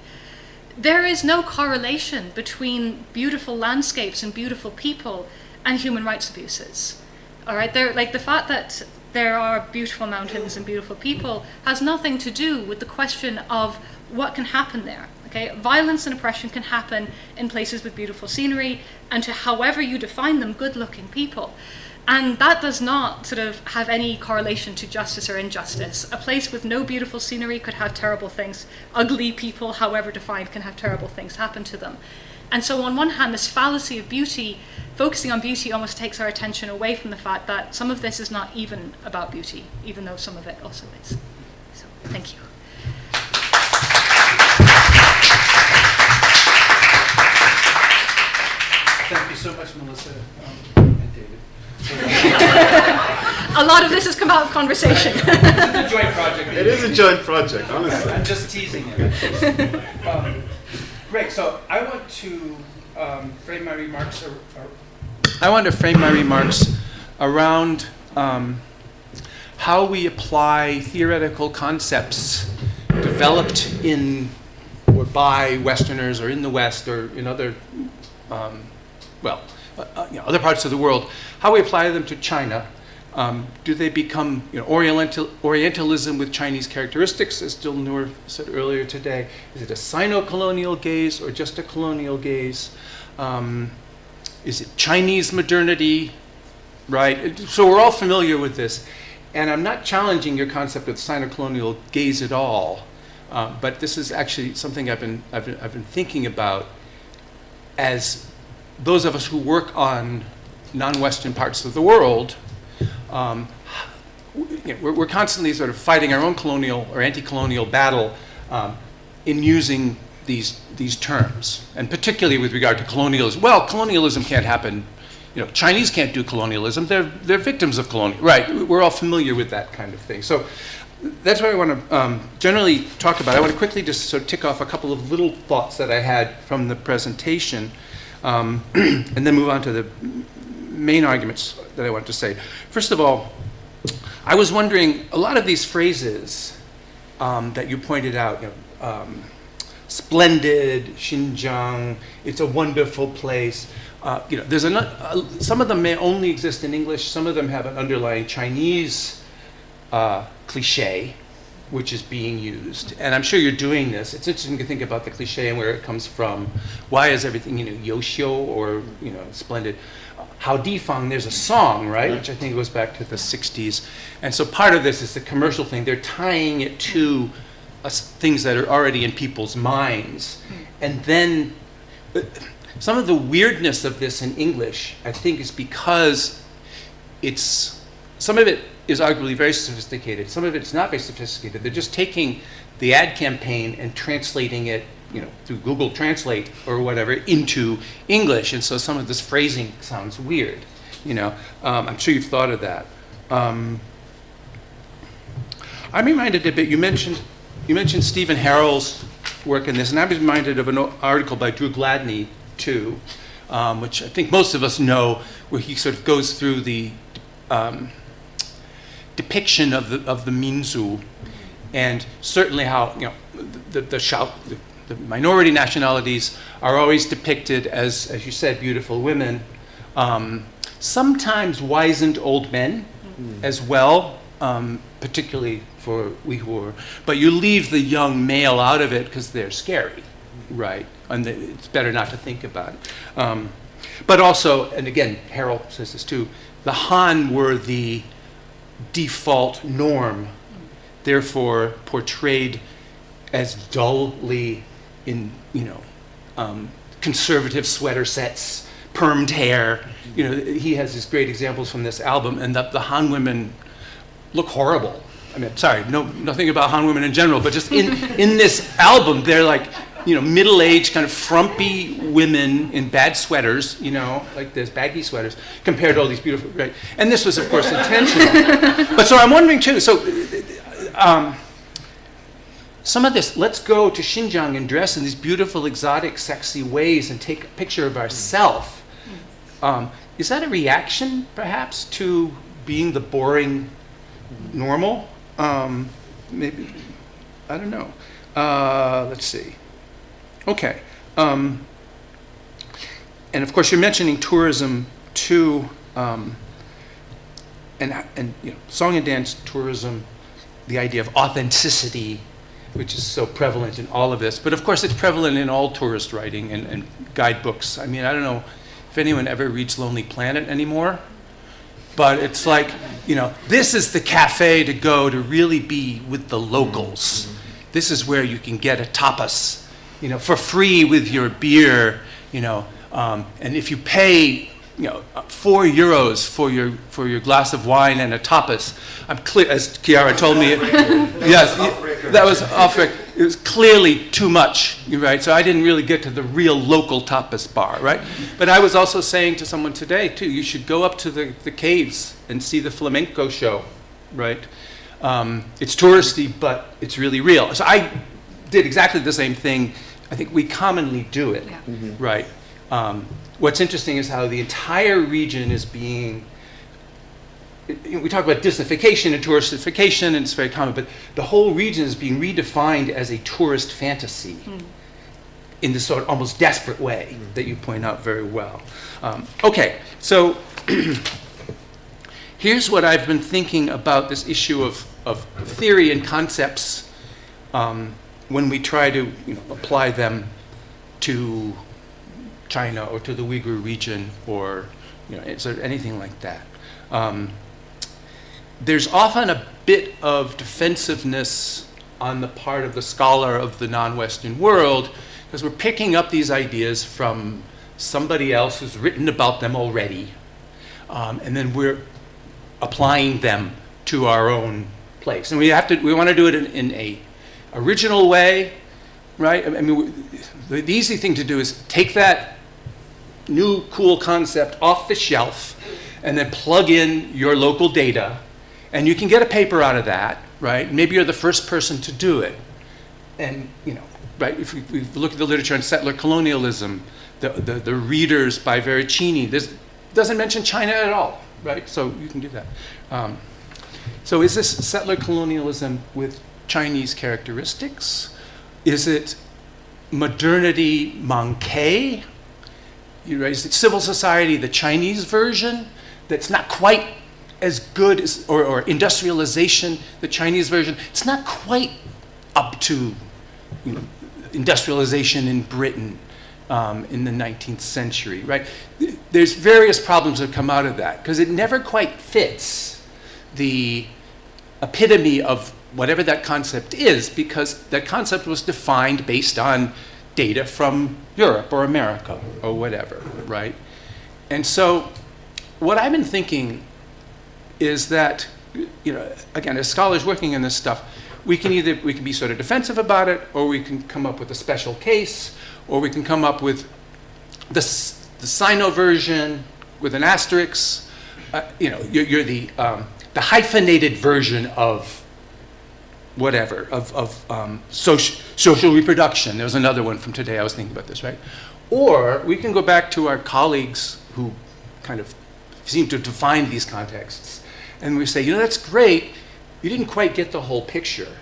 S3: There is no correlation between beautiful landscapes and beautiful people and human rights abuses. All right, like the fact that there are beautiful mountains and beautiful people has nothing to do with the question of what can happen there. Okay, violence and oppression can happen in places with beautiful scenery and to however you define them, good-looking people. And that does not sort of have any correlation to justice or injustice. A place with no beautiful scenery could have terrible things. Ugly people, however defined, can have terrible things happen to them. And so on one hand, this fallacy of beauty, focusing on beauty almost takes our attention away from the fact that some of this is not even about beauty, even though some of it also is. So, thank you.
S1: Thank you so much, Melissa and David.
S3: A lot of this has come out of conversation.
S1: It's a joint project.
S2: It is a joint project, honestly.
S1: I'm just teasing it. Great. So I want to frame my remarks. Around how we apply theoretical concepts developed in or by Westerners or in the West or in other other parts of the world, how we apply them to China. Do they become Orientalism with Chinese characteristics, as Dylan Noor said earlier today? Is it a Sino-colonial gaze or just a colonial gaze? Is it Chinese modernity, right? So we're all familiar with this. And I'm not challenging your concept of Sino-colonial gaze at all, but this is actually something I've been thinking about as those of us who work on non-Western parts of the world. We're constantly sort of fighting our own colonial or anti-colonial battle in using these terms, and particularly with regard to colonialism. Well, colonialism can't happen. Chinese can't do colonialism. They're victims of colonial. Right. We're all familiar with that kind of thing. So that's what I want to generally talk about. I want to quickly just sort of tick off a couple of little thoughts that I had from the presentation, and then move on to the main arguments that I want to say. First of all, I was wondering, a lot of these phrases that you pointed out, splendid, Xinjiang, it's a wonderful place. There's some of them may only exist in English, some of them have an underlying Chinese cliche, which is being used. And I'm sure you're doing this. It's interesting to think about the cliche and where it comes from. Why is everything, Yoshio or, splendid? Hao Difang, there's a song, right? Which I think goes back to the 60s. And so part of this is the commercial thing. They're tying it to things that are already in people's minds. And then some of the weirdness of this in English, I think, is because some of it is arguably very sophisticated. Some of it's not very sophisticated. They're just taking the ad campaign and translating it, through Google Translate or whatever, into English. And so some of this phrasing sounds weird. I'm sure you've thought of that. I'm reminded a bit. You mentioned Stephen Harrell's work in this, and I'm reminded of an article by Drew Gladney too, which I think most of us know, where he sort of goes through the depiction of the Minzu, and certainly how the minority nationalities are always depicted as you said, beautiful women, sometimes wizened old men as well, particularly for Uyghur. But you leave the young male out of it because they're scary, right? And it's better not to think about it. But also, and again, Harold says this too, the Han were the default norm, therefore portrayed as dully in conservative sweater sets, permed hair. He has these great examples from this album, and the Han women look horrible. I mean, sorry, nothing about Han women in general, but just in this album, they're like, middle-aged, kind of frumpy women in bad sweaters, like this, baggy sweaters, compared to all these beautiful, right? And this was, of course, intentional. But so I'm wondering, too, some of this, let's go to Xinjiang and dress in these beautiful, exotic, sexy ways and take a picture of ourselves. Is that a reaction, perhaps, to being the boring normal? Maybe, I don't know. Let's see. Okay. And of course, you're mentioning tourism too, and song and dance tourism, the idea of authenticity, which is so prevalent in all of this. But of course, it's prevalent in all tourist writing and guidebooks. I mean, I don't know if anyone ever reads Lonely Planet anymore, but it's like, this is the cafe to go to really be with the locals. This is where you can get a tapas, for free with your beer, and if you pay, €4 for your glass of wine and a tapas, I'm clear, as Chiara told me, yes, that was off record. It was clearly too much, right? So I didn't really get to the real local tapas bar, right? But I was also saying to someone today, too, you should go up to the caves and see the flamenco show, right? It's touristy, but it's really real. So I did exactly the same thing. I think we commonly do it, right? What's interesting is how the entire region is being, we talk about Disneyfication and touristification, and it's very common, but the whole region is being redefined as a tourist fantasy in this sort of almost desperate way that you point out very well. Okay, so here's what I've been thinking about this issue of theory and concepts when we try to apply them to China or to the Uyghur region or sort of anything like that. There's often a bit of defensiveness on the part of the scholar of the non-Western world because we're picking up these ideas from somebody else who's written about them already, and then we're applying them to our own place. And we want to do it in a original way, right? I mean, the easy thing to do is take that new cool concept off the shelf and then plug in your local data, and you can get a paper out of that, right? Maybe you're the first person to do it. And, right, if we look at the literature on settler colonialism, the readers by Veracini, this doesn't mention China at all, right? So you can do that. So is this settler colonialism with Chinese characteristics? Is it modernity manquée? Is it civil society, the Chinese version, that's not quite as good as, or industrialization, the Chinese version, it's not quite up to industrialization in Britain in the 19th century, right? There's various problems that come out of that, because it never quite fits the epitome of whatever that concept is, because that concept was defined based on data from Europe or America or whatever, right? And so what I've been thinking is that, again, as scholars working in this stuff, we can be sort of defensive about it, or we can come up with a special case, or we can come up with the Sino version with an asterisk. You're the hyphenated version of whatever, of social reproduction. There was another one from today, I was thinking about this, right? Or we can go back to our colleagues who kind of seem to define these contexts, and we say, that's great, you didn't quite get the whole picture.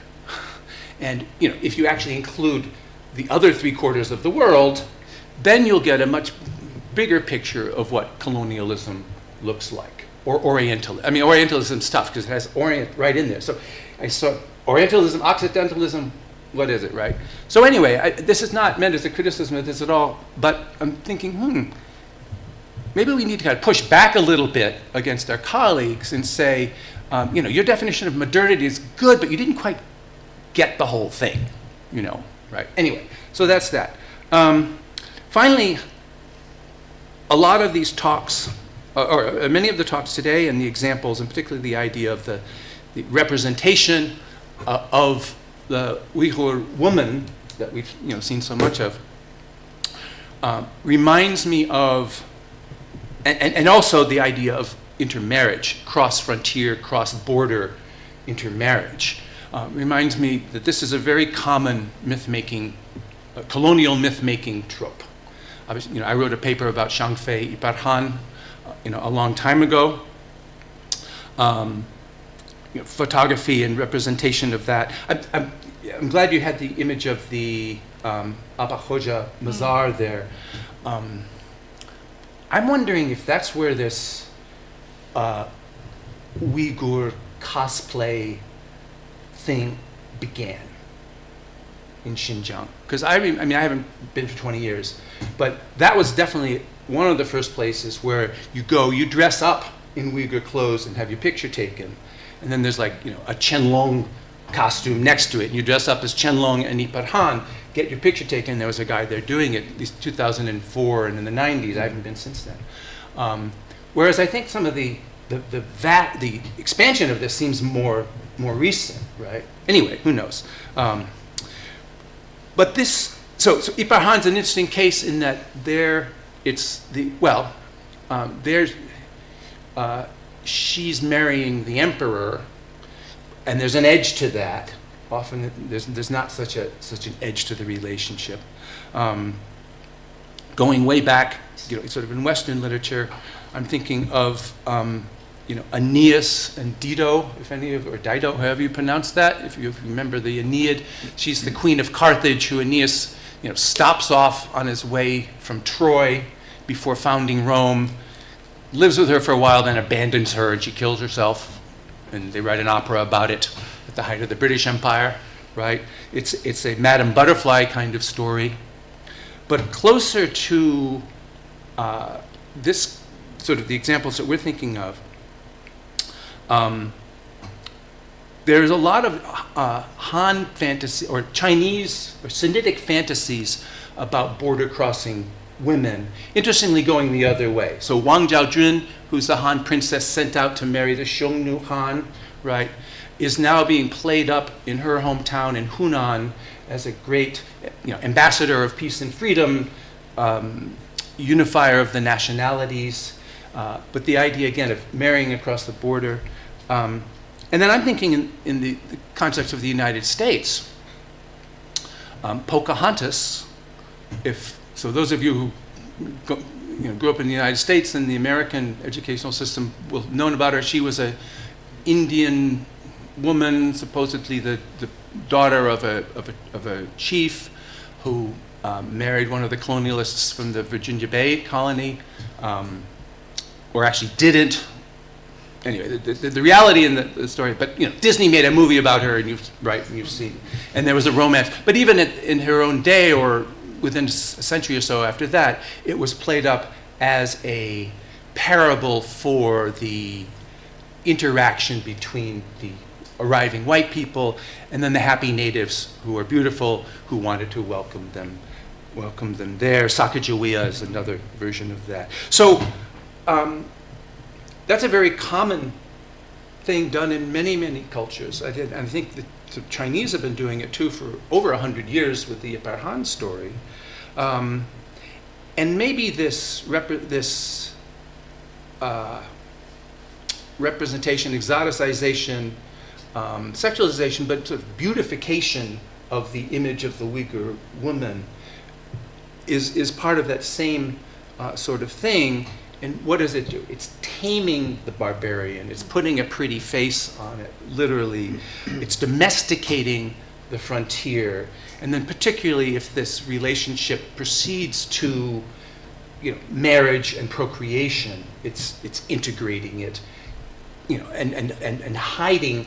S1: And if you actually include the other 3/4 of the world, then you'll get a much bigger picture of what colonialism looks like, or Orientalism. I mean, Orientalism's tough because it has Orient right in there. So I saw Orientalism, Occidentalism, what is it, right? So anyway, this is not meant as a criticism of this at all, but I'm thinking, maybe we need to kind of push back a little bit against our colleagues and say, your definition of modernity is good, but you didn't quite get the whole thing, right? Anyway, so that's that. Finally, a lot of these talks, or many of the talks today and the examples, and particularly the idea of the representation of the Uyghur woman that we've seen so much of reminds me of, and also the idea of intermarriage, cross-frontier, cross-border intermarriage. Reminds me that this is a very common myth-making, colonial myth-making trope. I wrote a paper about Shangfei Iparhan, a long time ago. Photography and representation of that. I'm glad you had the image of the Aba Khoja Mazar there. I'm wondering if that's where this Uyghur cosplay thing began in Xinjiang. Because I haven't been for 20 years, but that was definitely one of the first places where you go, you dress up in Uyghur clothes and have your picture taken. And then there's like, a Qianlong costume next to it, and you dress up as Qianlong and Iparhan, get your picture taken. There was a guy there doing it, at least 2004 and in the 90s. I haven't been since then. Whereas I think some of the expansion of this seems more recent, right? Anyway, who knows? But this, so Iparhan's an interesting case in that she's marrying the emperor, and there's an edge to that. Often there's not such an edge to the relationship. Going way back, sort of in Western literature, I'm thinking of Aeneas and Dido, or Dido, however you pronounce that. If you remember the Aeneid, she's the queen of Carthage, who Aeneas stops off on his way from Troy before founding Rome, lives with her for a while, then abandons her, and she kills herself. And they write an opera about it at the height of the British Empire, right? It's a Madame Butterfly kind of story. But closer to this sort of the examples that we're thinking of, there's a lot of Han fantasy, or Chinese or Sinitic fantasies about border crossing women, interestingly going the other way. So Wang Jiaojun, who's the Han princess sent out to marry the Xiongnu Han, right, is now being played up in her hometown in Hunan as a great ambassador of peace and freedom, unifier of the nationalities, but the idea, again, of marrying across the border. And then I'm thinking in the context of the United States, Pocahontas, so those of you who grew up in the United States and the American educational system will have known about her. She was an Indian woman, supposedly the daughter of a chief who married one of the colonialists from the Virginia Bay colony, or actually didn't. Anyway, the reality in the story, but Disney made a movie about her, and you've seen, and there was a romance. But even in her own day, or within a century or so after that, it was played up as a parable for the interaction between the arriving white people and then the happy natives who are beautiful, who wanted to welcome them there. Sacagawea is another version of that. So that's a very common thing done in many, many cultures. I think the Chinese have been doing it too for over 100 years with the Iparhan story. And maybe this representation, exoticization, sexualization, but sort of beautification of the image of the Uyghur woman is part of that same sort of thing. And what does it do? It's taming the barbarian. It's putting a pretty face on it, literally. It's domesticating the frontier. And then particularly if this relationship proceeds to marriage and procreation, it's integrating it, and hiding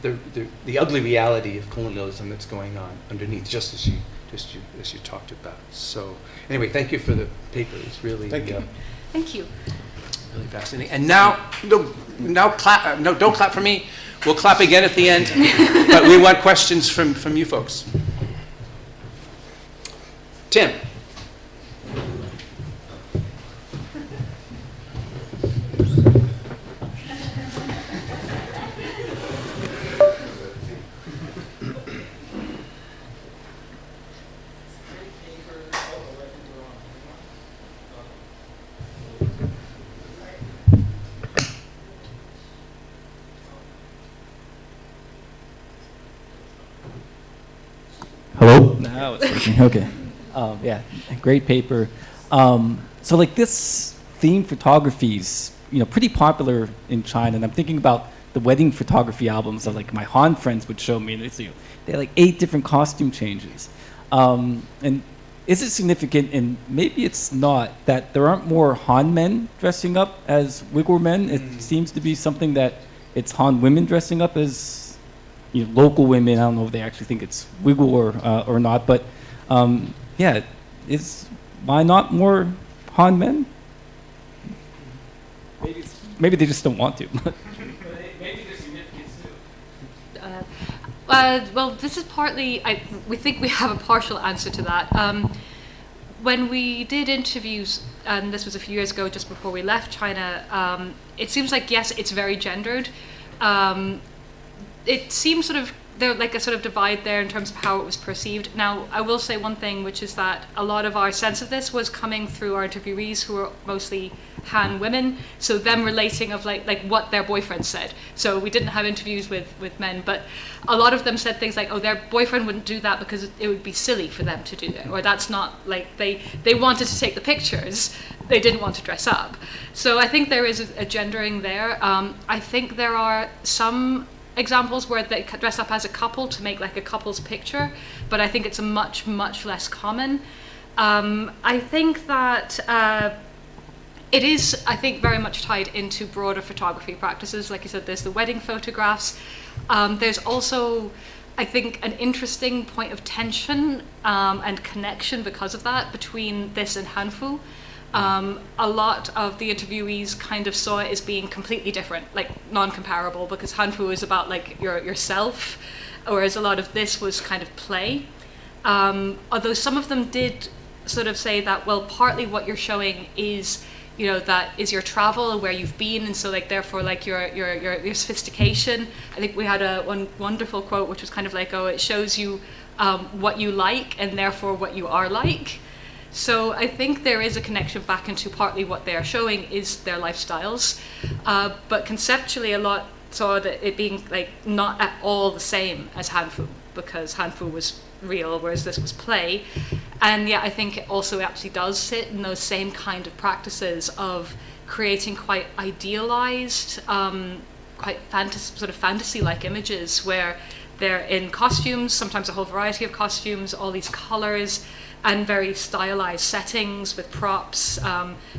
S1: the ugly reality of colonialism that's going on underneath, just as you talked about. So anyway, thank you for the paper. It's really
S3: Thank you.
S1: really fascinating. And now clap. No, don't clap for me. We'll clap again at the end. But we want questions from you folks. Tim.
S4: Hello? Now it's working. Okay. Yeah, great paper. So like this theme photography is, pretty popular in China, and I'm thinking about the wedding photography albums that like my Han friends would show me, and it's, they had like 8 different costume changes. And is it significant, and maybe it's not, that there aren't more Han men dressing up as Uyghur men? It seems to be something that it's Han women dressing up as local women. I don't know if they actually think it's Uyghur or not, but yeah, why not more Han men? Maybe they just don't want to. Maybe there's significance too.
S3: Well, this is partly, we think we have a partial answer to that. When we did interviews, and this was a few years ago, just before we left China, it seems like, yes, it's very gendered. It seems sort of, there's like a sort of divide there in terms of how it was perceived. Now, I will say one thing, which is that a lot of our sense of this was coming through our interviewees, who were mostly Han women, so them relating of like what their boyfriend said. So we didn't have interviews with men, but a lot of them said things like, oh, their boyfriend wouldn't do that because it would be silly for them to do it, or that's not, like, they wanted to take the pictures, they didn't want to dress up. So I think there is a gendering there. I think there are some examples where they dress up as a couple to make like a couple's picture, but I think it's a much less common. I think that it is, I think, very much tied into broader photography practices. Like you said, there's the wedding photographs. There's also, I think, an interesting point of tension and connection because of that between this and Hanfu. A lot of the interviewees kind of saw it as being completely different, like non-comparable, because Hanfu is about like yourself, whereas a lot of this was kind of play. Although some of them did sort of say that, well, partly what you're showing is, that is your travel, where you've been, and so like therefore like your sophistication. I think we had one wonderful quote which was kind of like, oh, it shows you what you like and therefore what you are like. So I think there is a connection back into partly what they are showing is their lifestyles, but conceptually a lot saw that it being like not at all the same as Hanfu, because Hanfu was real, whereas this was play. And yeah, I think it also actually does sit in those same kind of practices of creating quite idealized, quite fantasy-like images where they're in costumes, sometimes a whole variety of costumes, all these colors, and very stylized settings with props,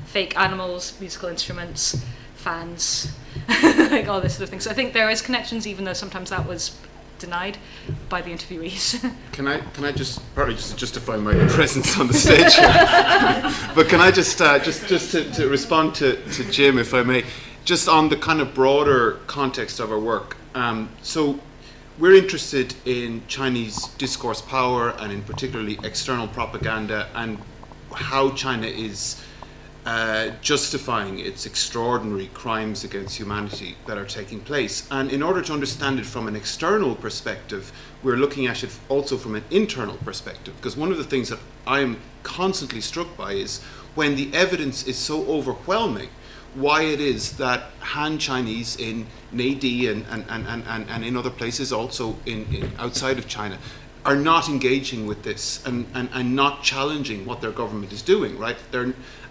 S3: fake animals, musical instruments, fans, like all this sort of thing. So I think there is connections, even though sometimes that was denied by the interviewees.
S2: Can I just, partly just to justify my presence on the stage here, but can I just to respond to Jim, if I may, just on the kind of broader context of our work. So we're interested in Chinese discourse power, and in particularly external propaganda, and how China is justifying its extraordinary crimes against humanity that are taking place. And in order to understand it from an external perspective, we're looking at it also from an internal perspective, because one of the things that I'm constantly struck by is when the evidence is so overwhelming, why it is that Han Chinese in Nadi and in other places also in outside of China are not engaging with this and not challenging what their government is doing, right?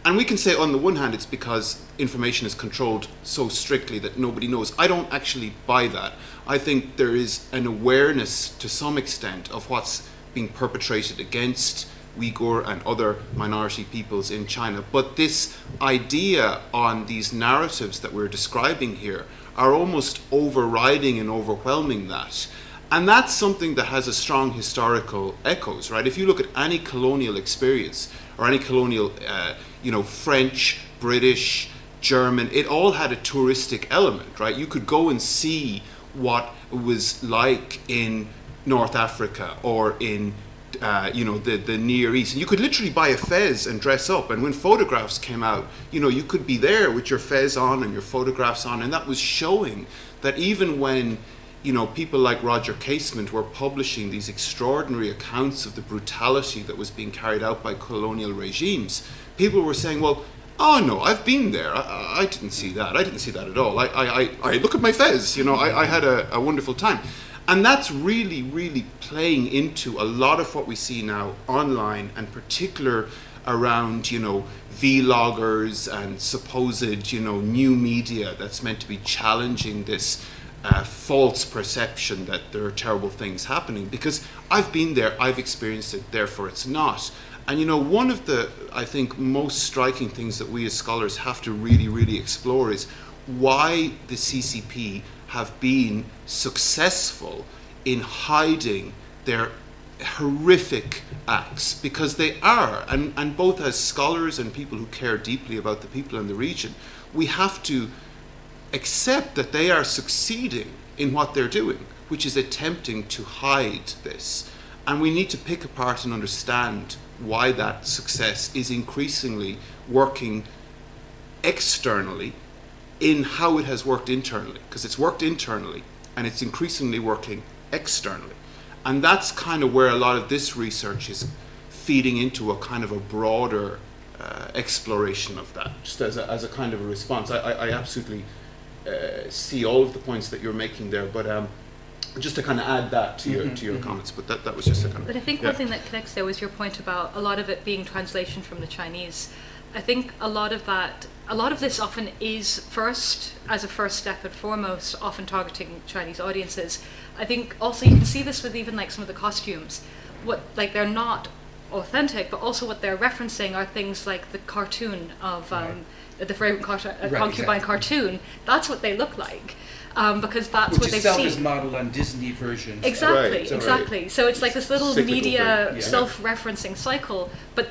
S2: And we can say on the one hand it's because information is controlled so strictly that nobody knows. I don't actually buy that. I think there is an awareness to some extent of what's being perpetrated against Uyghur and other minority peoples in China. But this idea on these narratives that we're describing here are almost overriding and overwhelming that. And that's something that has a strong historical echoes, right? If you look at any colonial experience or any colonial, French, British, German, it all had a touristic element, right? You could go and see what it was like in North Africa or in the Near East. And you could literally buy a fez and dress up. And when photographs came out, you could be there with your fez on and your photographs on. And that was showing that even when, people like Roger Casement were publishing these extraordinary accounts of the brutality that was being carried out by colonial regimes, people were saying, well, Oh no, I've been there. I didn't see that. I didn't see that at all. I look at my fez. You know, I had a wonderful time, and that's really, really playing into a lot of what we see now online, and particular around, you know, vloggers and supposed, you know, new media that's meant to be challenging this false perception that there are terrible things happening. Because I've been there, I've experienced it, therefore it's not. And you know, one of the, I think, most striking things that we as scholars have to really, really explore is why the CCP have been successful in hiding their horrific acts, because they are, and both as scholars and people who care deeply about the people in the region, we have to accept that they are succeeding in what they're doing, which is attempting to hide this. And we need to pick apart and understand why that success is increasingly working externally in how it has worked internally, because it's worked internally and it's increasingly working externally. And that's kind of where a lot of this research is feeding into a kind of a broader exploration of that, just as a kind of a response. I absolutely see all of the points that you're making there, but just to kind of add that to your comments, but that was just a kind of...
S3: But I think one thing that connects there was your point about a lot of it being translation from the Chinese. I think a lot of this often is first, as a first step and foremost, often targeting Chinese audiences. I think also you can see this with even like some of the costumes. They're not authentic, but also what they're referencing are things like the cartoon of the Fragrant Concubine cartoon. That's what they look like. Because that's
S1: Which
S3: what they've
S1: itself
S3: seen.
S1: is modeled on Disney versions.
S3: Exactly,
S2: Right.
S3: exactly. So it's like this little
S2: Cyclical
S3: media
S2: thing, yeah.
S3: self-referencing cycle, but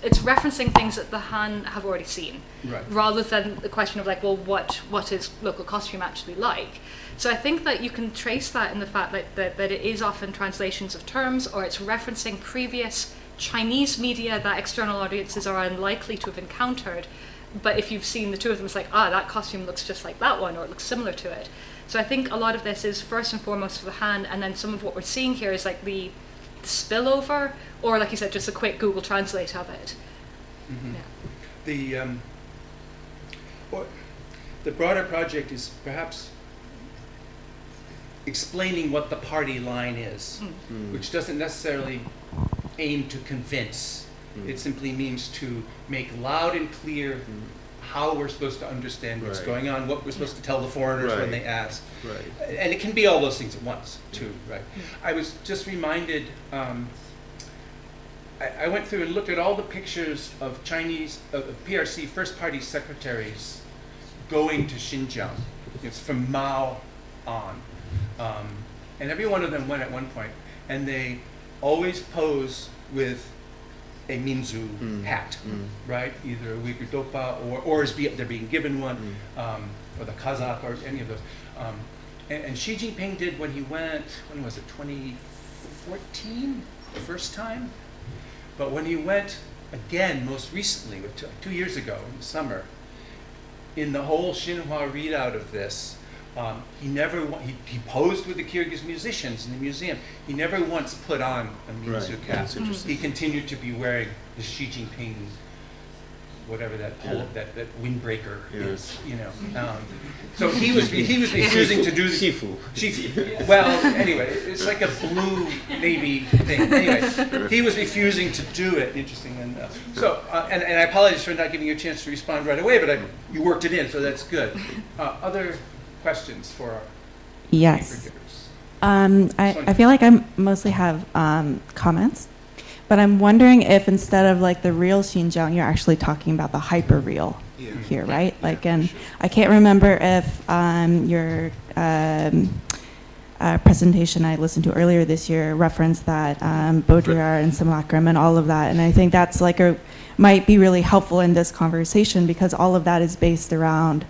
S3: it's referencing things that the Han have already seen,
S1: Right.
S3: rather than the question of like, well, what is local costume actually like? So I think that you can trace that in the fact that it is often translations of terms, or it's referencing previous Chinese media that external audiences are unlikely to have encountered. But if you've seen the two of them, it's like, that costume looks just like that one, or it looks similar to it. So I think a lot of this is first and foremost for the Han, and then some of what we're seeing here is like the spillover, or like you said, just a quick Google Translate of it.
S1: Yeah. The broader project is perhaps explaining what the party line is, which doesn't necessarily aim to convince. It simply means to make loud and clear how we're supposed to understand what's going on, what we're supposed to tell the foreigners when they ask.
S2: Right.
S1: And it can be all those things at once, too, right? I was just reminded, I went through and looked at all the pictures of PRC first party secretaries going to Xinjiang. It's from Mao on. And every one of them went at one point, and they always pose with a Minzu hat, right? Either a Uyghur dopa, or they're being given one, or the Kazakh, or any of those. And Xi Jinping did when he went, when was it, 2014, the first time? But when he went again, most recently, 2 years ago in the summer, in the whole Xinhua readout of this, he posed with the Kyrgyz musicians in the museum. He never once put on a Minzu cap.
S2: That's interesting.
S1: He continued to be wearing the Xi Jinping, whatever that windbreaker is, you know. So he was refusing to do the Shifu. Well, anyway, it's like a blue navy thing. Anyway, he was refusing to do it. Interesting. And and I apologize for not giving you a chance to respond right away, but you worked it in, so that's good. Other questions for our
S5: Yes.
S1: paper givers?
S5: I feel like I mostly have comments, but I'm wondering if instead of like the real Xinjiang, you're actually talking about the hyper real here, right? Like, and I can't remember if your presentation I listened to earlier this year referenced that Baudrillard and simulacrum and all of that, and I think that's like might be really helpful in this conversation because all of that is based around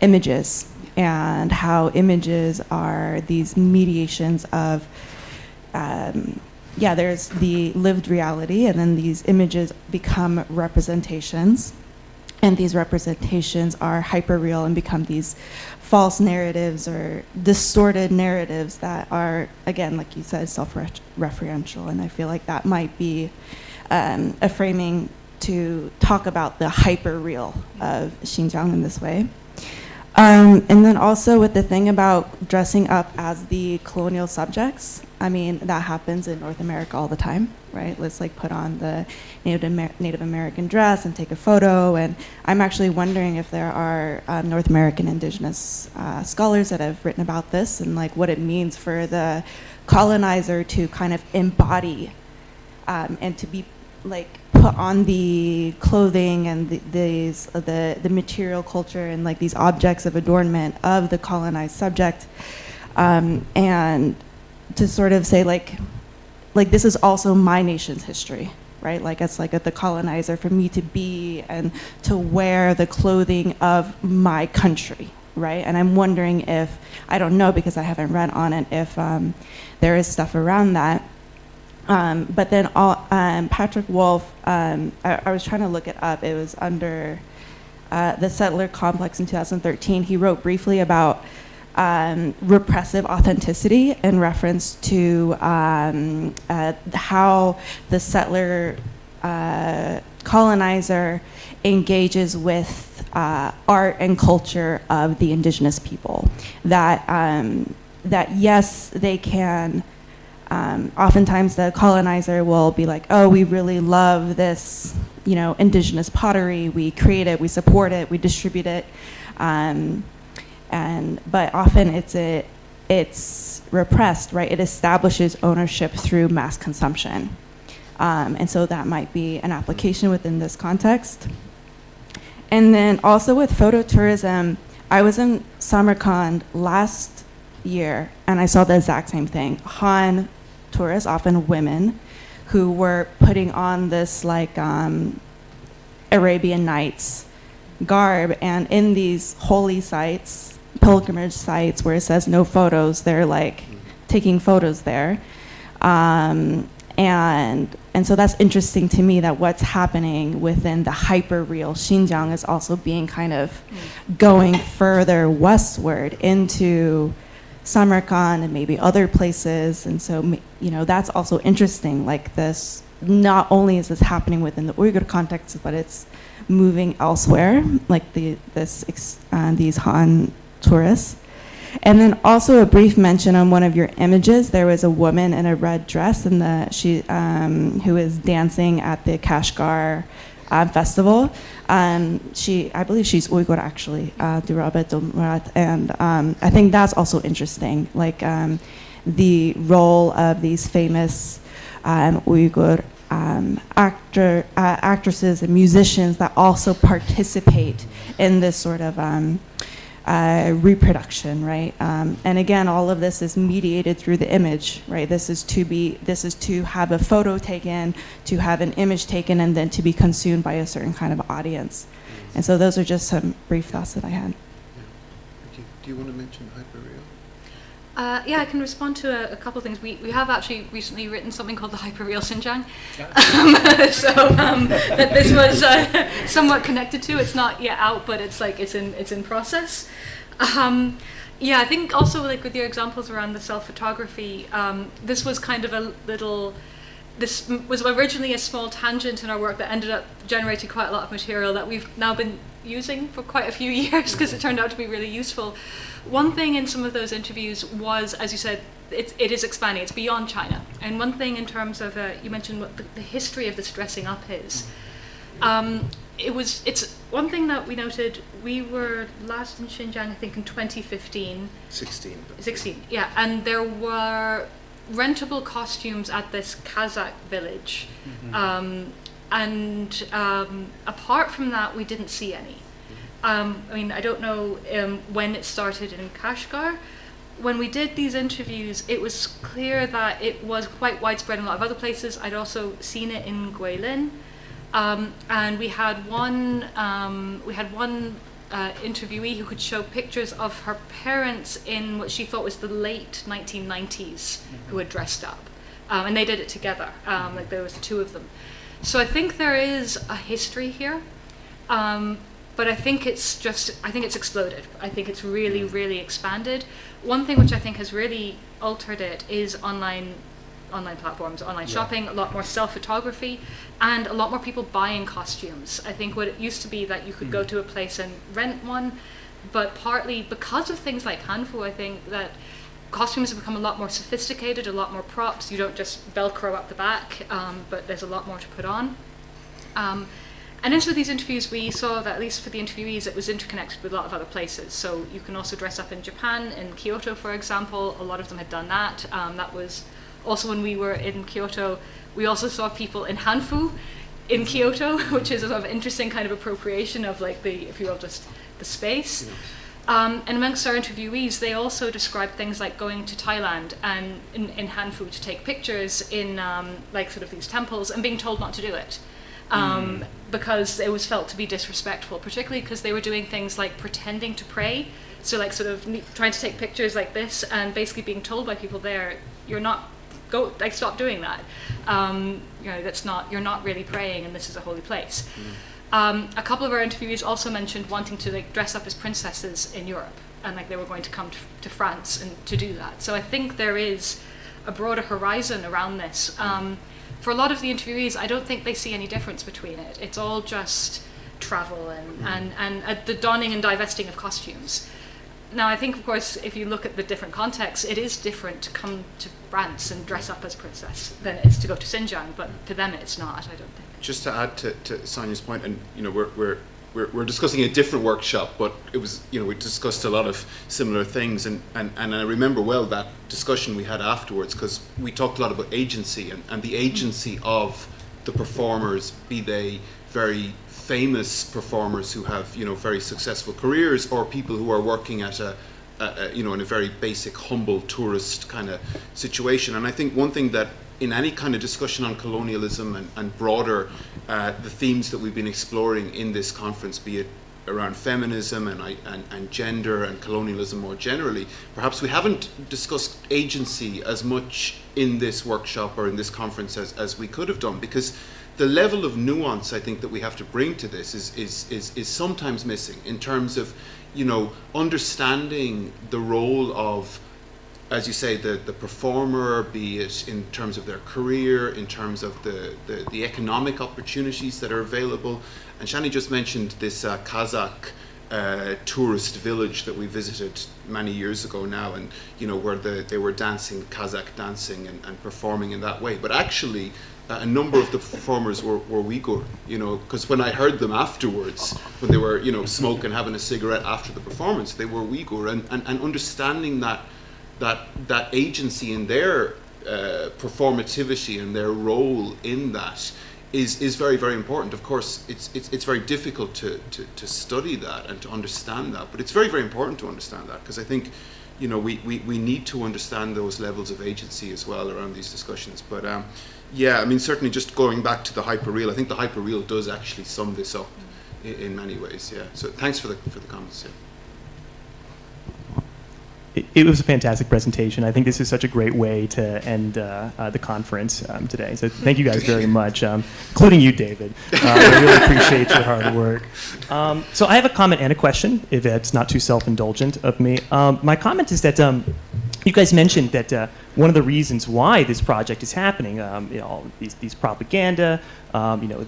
S5: images. And how images are these mediations of, there's the lived reality, and then these images become representations, and these representations are hyperreal and become these false narratives or distorted narratives that are, again, like you said, self-referential. And I feel like that might be a framing to talk about the hyper real of Xinjiang in this way. And then also with the thing about dressing up as the colonial subjects, I mean, that happens in North America all the time, right? Let's like put on the Native American dress and take a photo. And I'm actually wondering if there are North American indigenous scholars that have written about this and like what it means for the colonizer to kind of embody and to be like put on the clothing and the material culture and like these objects of adornment of the colonized subject, and to sort of say like this is also my nation's history, right? Like it's like the colonizer for me to be and to wear the clothing of my country, right? And I'm wondering if, I don't know because I haven't read on it, if there is stuff around that. But then Patrick Wolf, I was trying to look it up. It was under the settler complex in 2013. He wrote briefly about repressive authenticity in reference to how the settler colonizer engages with art and culture of the indigenous people. That yes, they can. Oftentimes the colonizer will be like, oh, we really love this, you know, indigenous pottery. We create it, we support it, we distribute it. But often it's repressed, right? It establishes ownership through mass consumption. And so that might be an application within this context. And then also with phototourism, I was in Samarkand last year and I saw the exact same thing. Han tourists, often women, who were putting on this like Arabian Nights garb, and in these holy sites, pilgrimage sites where it says no photos, they're like taking photos there. And so that's interesting to me that what's happening within the hyper-real Xinjiang is also being kind of going further westward into Samarkand and maybe other places. And so, you know, that's also interesting. Like this, not only is this happening within the Uyghur context, but it's moving elsewhere, like these Han tourists. And then also a brief mention on one of your images, there was a woman in a red dress and who is dancing at the Kashgar festival. I believe she's Uyghur actually, Durabe Dumrat, and I think that's also interesting, like the role of these famous Uyghur actresses and musicians that also participate in this sort of reproduction, right? And again, all of this is mediated through the image, right? This is to have a photo taken, to have an image taken, and then to be consumed by a certain kind of audience. And so those are just some brief thoughts that I had.
S2: Yeah. Thank you. Do you want to mention hyperreal?
S3: Yeah, I can respond to a couple of things. We have actually recently written something called the Hyperreal Xinjiang. That this was somewhat connected to. It's not yet out, but it's like it's in process. Yeah, I think also like with your examples around the self-photography, this was kind of a little. This was originally a small tangent in our work that ended up generating quite a lot of material that we've now been using for quite a few years because it turned out to be really useful. One thing in some of those interviews was, as you said, it is expanding. It's beyond China. And one thing in terms of, you mentioned what the history of this dressing up is. It's one thing that we noted. We were last in Xinjiang, I think, in 2015. 16. Yeah. And there were rentable costumes at this Kazakh village. And apart from that, we didn't see any. I mean, I don't know when it started in Kashgar. When we did these interviews, it was clear that it was quite widespread in a lot of other places. I'd also seen it in Guilin. And we had one interviewee who could show pictures of her parents in what she thought was the late 1990s who had dressed up. And they did it together, like there was the two of them. So I think there is a history here. But I think it's exploded. I think it's really, really expanded. One thing which I think has really altered it is online online platforms, online shopping, a lot more self-photography, and a lot more people buying costumes. I think what it used to be that you could go to a place and rent one, but partly because of things like Hanfu, I think that costumes have become a lot more sophisticated, a lot more props. You don't just Velcro up the back, but there's a lot more to put on. And in some of these interviews, we saw that, at least for the interviewees, it was interconnected with a lot of other places. So you can also dress up in Japan, in Kyoto, for example. A lot of them had done that. That was also when we were in Kyoto. We also saw people in Hanfu in Kyoto, which is a sort of interesting kind of appropriation of, like, the, if you will, just the space. And amongst our interviewees, they also described things like going to Thailand and in Hanfu to take pictures in like sort of these temples and being told not to do it. Because it was felt to be disrespectful, particularly because they were doing things like pretending to pray. So like sort of trying to take pictures like this and basically being told by people there, you're not, stop doing that. You know, that's not, you're not really praying and this is a holy place. A couple of our interviewees also mentioned wanting to like dress up as princesses in Europe, and like they were going to come to France and to do that. So I think there is a broader horizon around this. For a lot of the interviewees, I don't think they see any difference between it. It's all just travel and the donning and divesting of costumes. Now, I think, of course, if you look at the different contexts, it is different to come to France and dress up as a princess than it is to go to Xinjiang, but to them it's not, I don't think.
S2: Just to add to Sonia's point, and you know, we're discussing a different workshop, but it was, you know, we discussed a lot of similar things, and I remember well that discussion we had afterwards, because we talked a lot about agency and the agency of the performers, be they very famous performers who have, you know, very successful careers, or people who are working at you know, in a very basic, humble tourist kind of situation. And I think one thing that in any kind of discussion on colonialism and broader the themes that we've been exploring in this conference, be it around feminism and gender and colonialism more generally, perhaps we haven't discussed agency as much in this workshop or in this conference as we could have done, because the level of nuance I think that we have to bring to this is sometimes missing in terms of, you know, understanding the role of, as you say, the performer, be it in terms of their career, in terms of the economic opportunities that are available. And Shani just mentioned this Kazakh tourist village that we visited many years ago now, and you know, where they were dancing Kazakh dancing and performing in that way. But actually, a number of the performers were Uyghur, you know, because when I heard them afterwards, when they were, you know, smoking, having a cigarette after the performance, they were Uyghur, and understanding that agency in their performativity and their role in that is very, very important. Of course, it's very difficult to study that and to understand that, but it's very, very important to understand that, because I think, you know, we need to understand those levels of agency as well around these discussions. But yeah, I mean, certainly just going back to the hyperreal, I think the hyperreal does actually sum this up in many ways. Yeah. So thanks for the comments. Yeah.
S6: It was a fantastic presentation. I think this is such a great way to end the conference today. So thank you guys very much, including you, David. I really appreciate your hard work. So I have a comment and a question, if it's not too self-indulgent of me. My comment is that you guys mentioned that one of the reasons why this project is happening, you know, these propaganda, you know,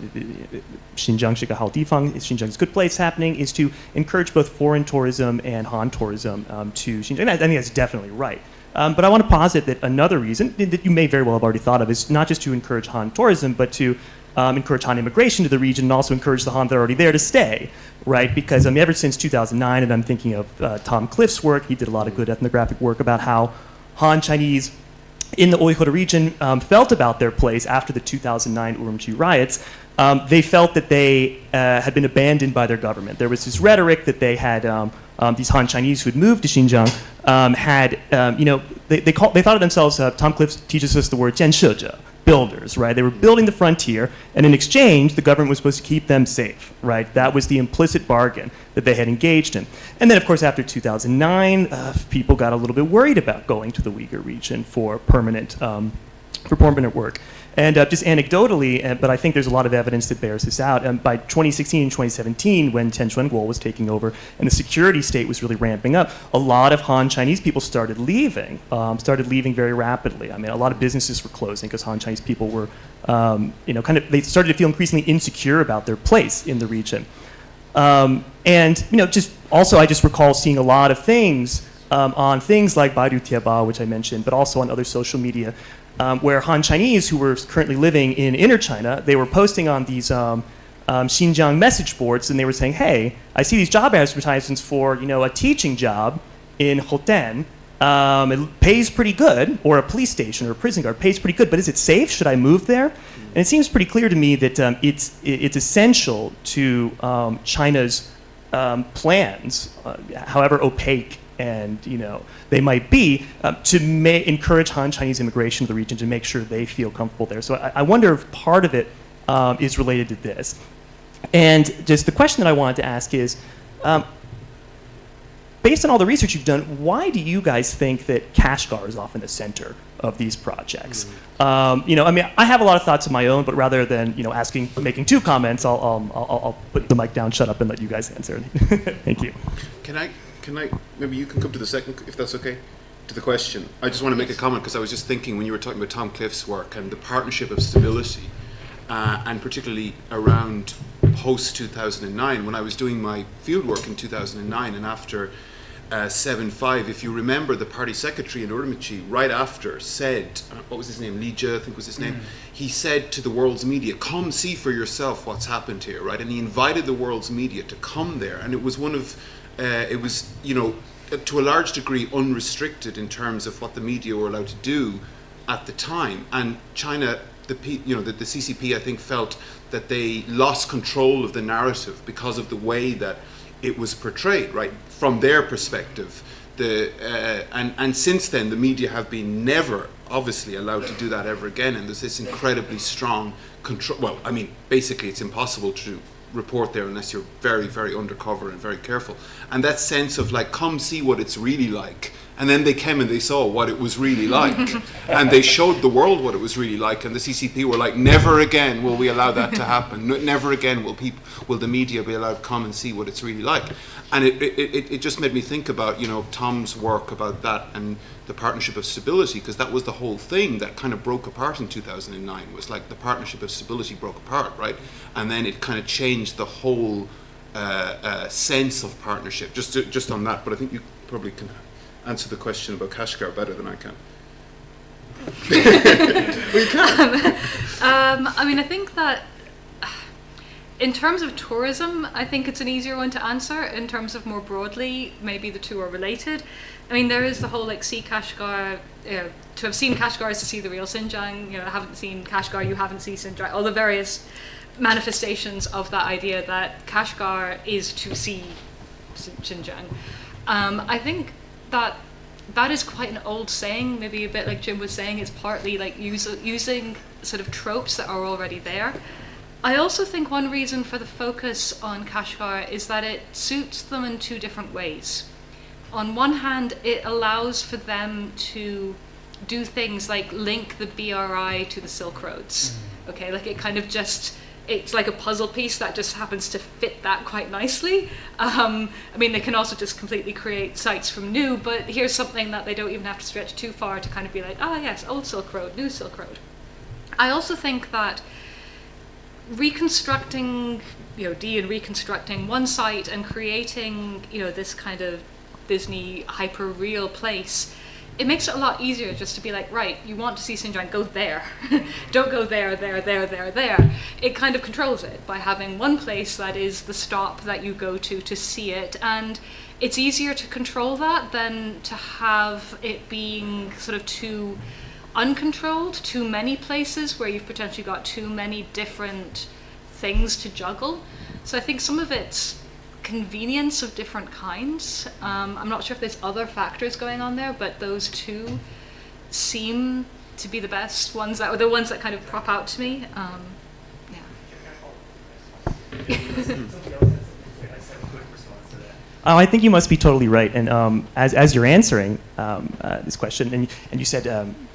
S6: Xinjiang Shigahao Difang, Xinjiang's good place happening, is to encourage both foreign tourism and Han tourism to Xinjiang. I think that's definitely right. But I want to posit that another reason that you may very well have already thought of is not just to encourage Han tourism, but to encourage Han immigration to the region and also encourage the Han that are already there to stay, right? Because ever since 2009, and I'm thinking of Tom Cliff's work, he did a lot of good ethnographic work about how Han Chinese in the Uyghur region felt about their place after the 2009 Urumqi riots. They felt that they had been abandoned by their government. There was this rhetoric that they had, these Han Chinese who had moved to Xinjiang you know, they thought of themselves, Tom Cliff teaches us the word 建设者, builders, right? They were building the frontier, and in exchange, the government was supposed to keep them safe, right? That was the implicit bargain that they had engaged in. And then, of course, after 2009, people got a little bit worried about going to the Uyghur region for permanent work. And just anecdotally, but I think there's a lot of evidence that bears this out. By 2016 and 2017, when Chen Quanguo was taking over and the security state was really ramping up, a lot of Han Chinese people started leaving very rapidly. I mean, a lot of businesses were closing because Han Chinese people were, they started to feel increasingly insecure about their place in the region. Just also, I just recall seeing a lot of things on things like Baidu Tieba, which I mentioned, but also on other social media, where Han Chinese who were currently living in inner China, they were posting on these Xinjiang message boards, and they were saying, hey, I see these job advertisements for, a teaching job in Hotan. It pays pretty good, or a police station or a prison guard pays pretty good, but is it safe? Should I move there? And it seems pretty clear to me that it's essential to China's plans, however opaque and they might be, to encourage Han Chinese immigration to the region to make sure they feel comfortable there. So I wonder if part of it is related to this. And just the question that I wanted to ask is, based on all the research you've done, why do you guys think that Kashgar is often the center of these projects? I have a lot of thoughts of my own, but rather than making two comments, I'll put the mic down, shut up, and let you guys answer. Thank you.
S2: Can I, maybe you can come to the second, if that's okay, to the question. I just want to make a comment because I was just thinking when you were talking about Tom Cliff's work and the partnership of stability, and particularly around post-2009, when I was doing my fieldwork in 2009 and after 7-5, if you remember, the party secretary in Urumqi right after said, what was his name, Li Jie, I think was his name, he said to the world's media, come see for yourself what's happened here, right? And he invited the world's media to come there, and it was one of, to a large degree unrestricted in terms of what the media were allowed to do at the time. And China, the CCP, I think, felt that they lost control of the narrative because of the way that it was portrayed, right, from their perspective. And since then, the media have been never, obviously, allowed to do that ever again. And there's this incredibly strong control. Well, I mean, basically, it's impossible to report there unless you're very, very undercover and very careful. And that sense of like, come see what it's really like. And then they came and they saw what it was really like. And they showed the world what it was really like. And the CCP were like, never again will we allow that to happen. Never again will the media be allowed to come and see what it's really like. And it just made me think about, Tom's work about that and the partnership of stability, because that was the whole thing that kind of broke apart in 2009, was like the partnership of stability broke apart, right? And then it kind of changed the whole sense of partnership, just on that. But I think you probably can answer the question about Kashgar better than I can. Well, you can.
S3: I think that in terms of tourism, I think it's an easier one to answer. In terms of more broadly, maybe the two are related. I mean, there is the whole see Kashgar, to have seen Kashgar is to see the real Xinjiang. Haven't seen Kashgar, you haven't seen Xinjiang. All the various manifestations of that idea that Kashgar is to see Xinjiang. I think that is quite an old saying, maybe a bit like Jim was saying. It's partly like using sort of tropes that are already there. I also think one reason for the focus on Kashgar is that it suits them in two different ways. On one hand, it allows for them to do things like link the BRI to the Silk Roads. Okay, like it kind of it's like a puzzle piece that just happens to fit that quite nicely. They can also just completely create sites from new, but here's something that they don't even have to stretch too far to kind of be like, yes, old Silk Road, new Silk Road. I also think that reconstructing, reconstructing one site and creating, this kind of Disney hyper-real place, it makes it a lot easier just to be like, right, you want to see Xinjiang, go there. Don't go there. It kind of controls it by having one place that is the stop that you go to see it. And it's easier to control that than to have it being sort of too uncontrolled, too many places where you've potentially got too many different things to juggle. So I think some of it's convenience of different kinds. I'm not sure if there's other factors going on there, but those two seem to be the best ones, that were the ones that kind of prop out to me.
S6: I think you must be totally right. And as you're answering this question, and you said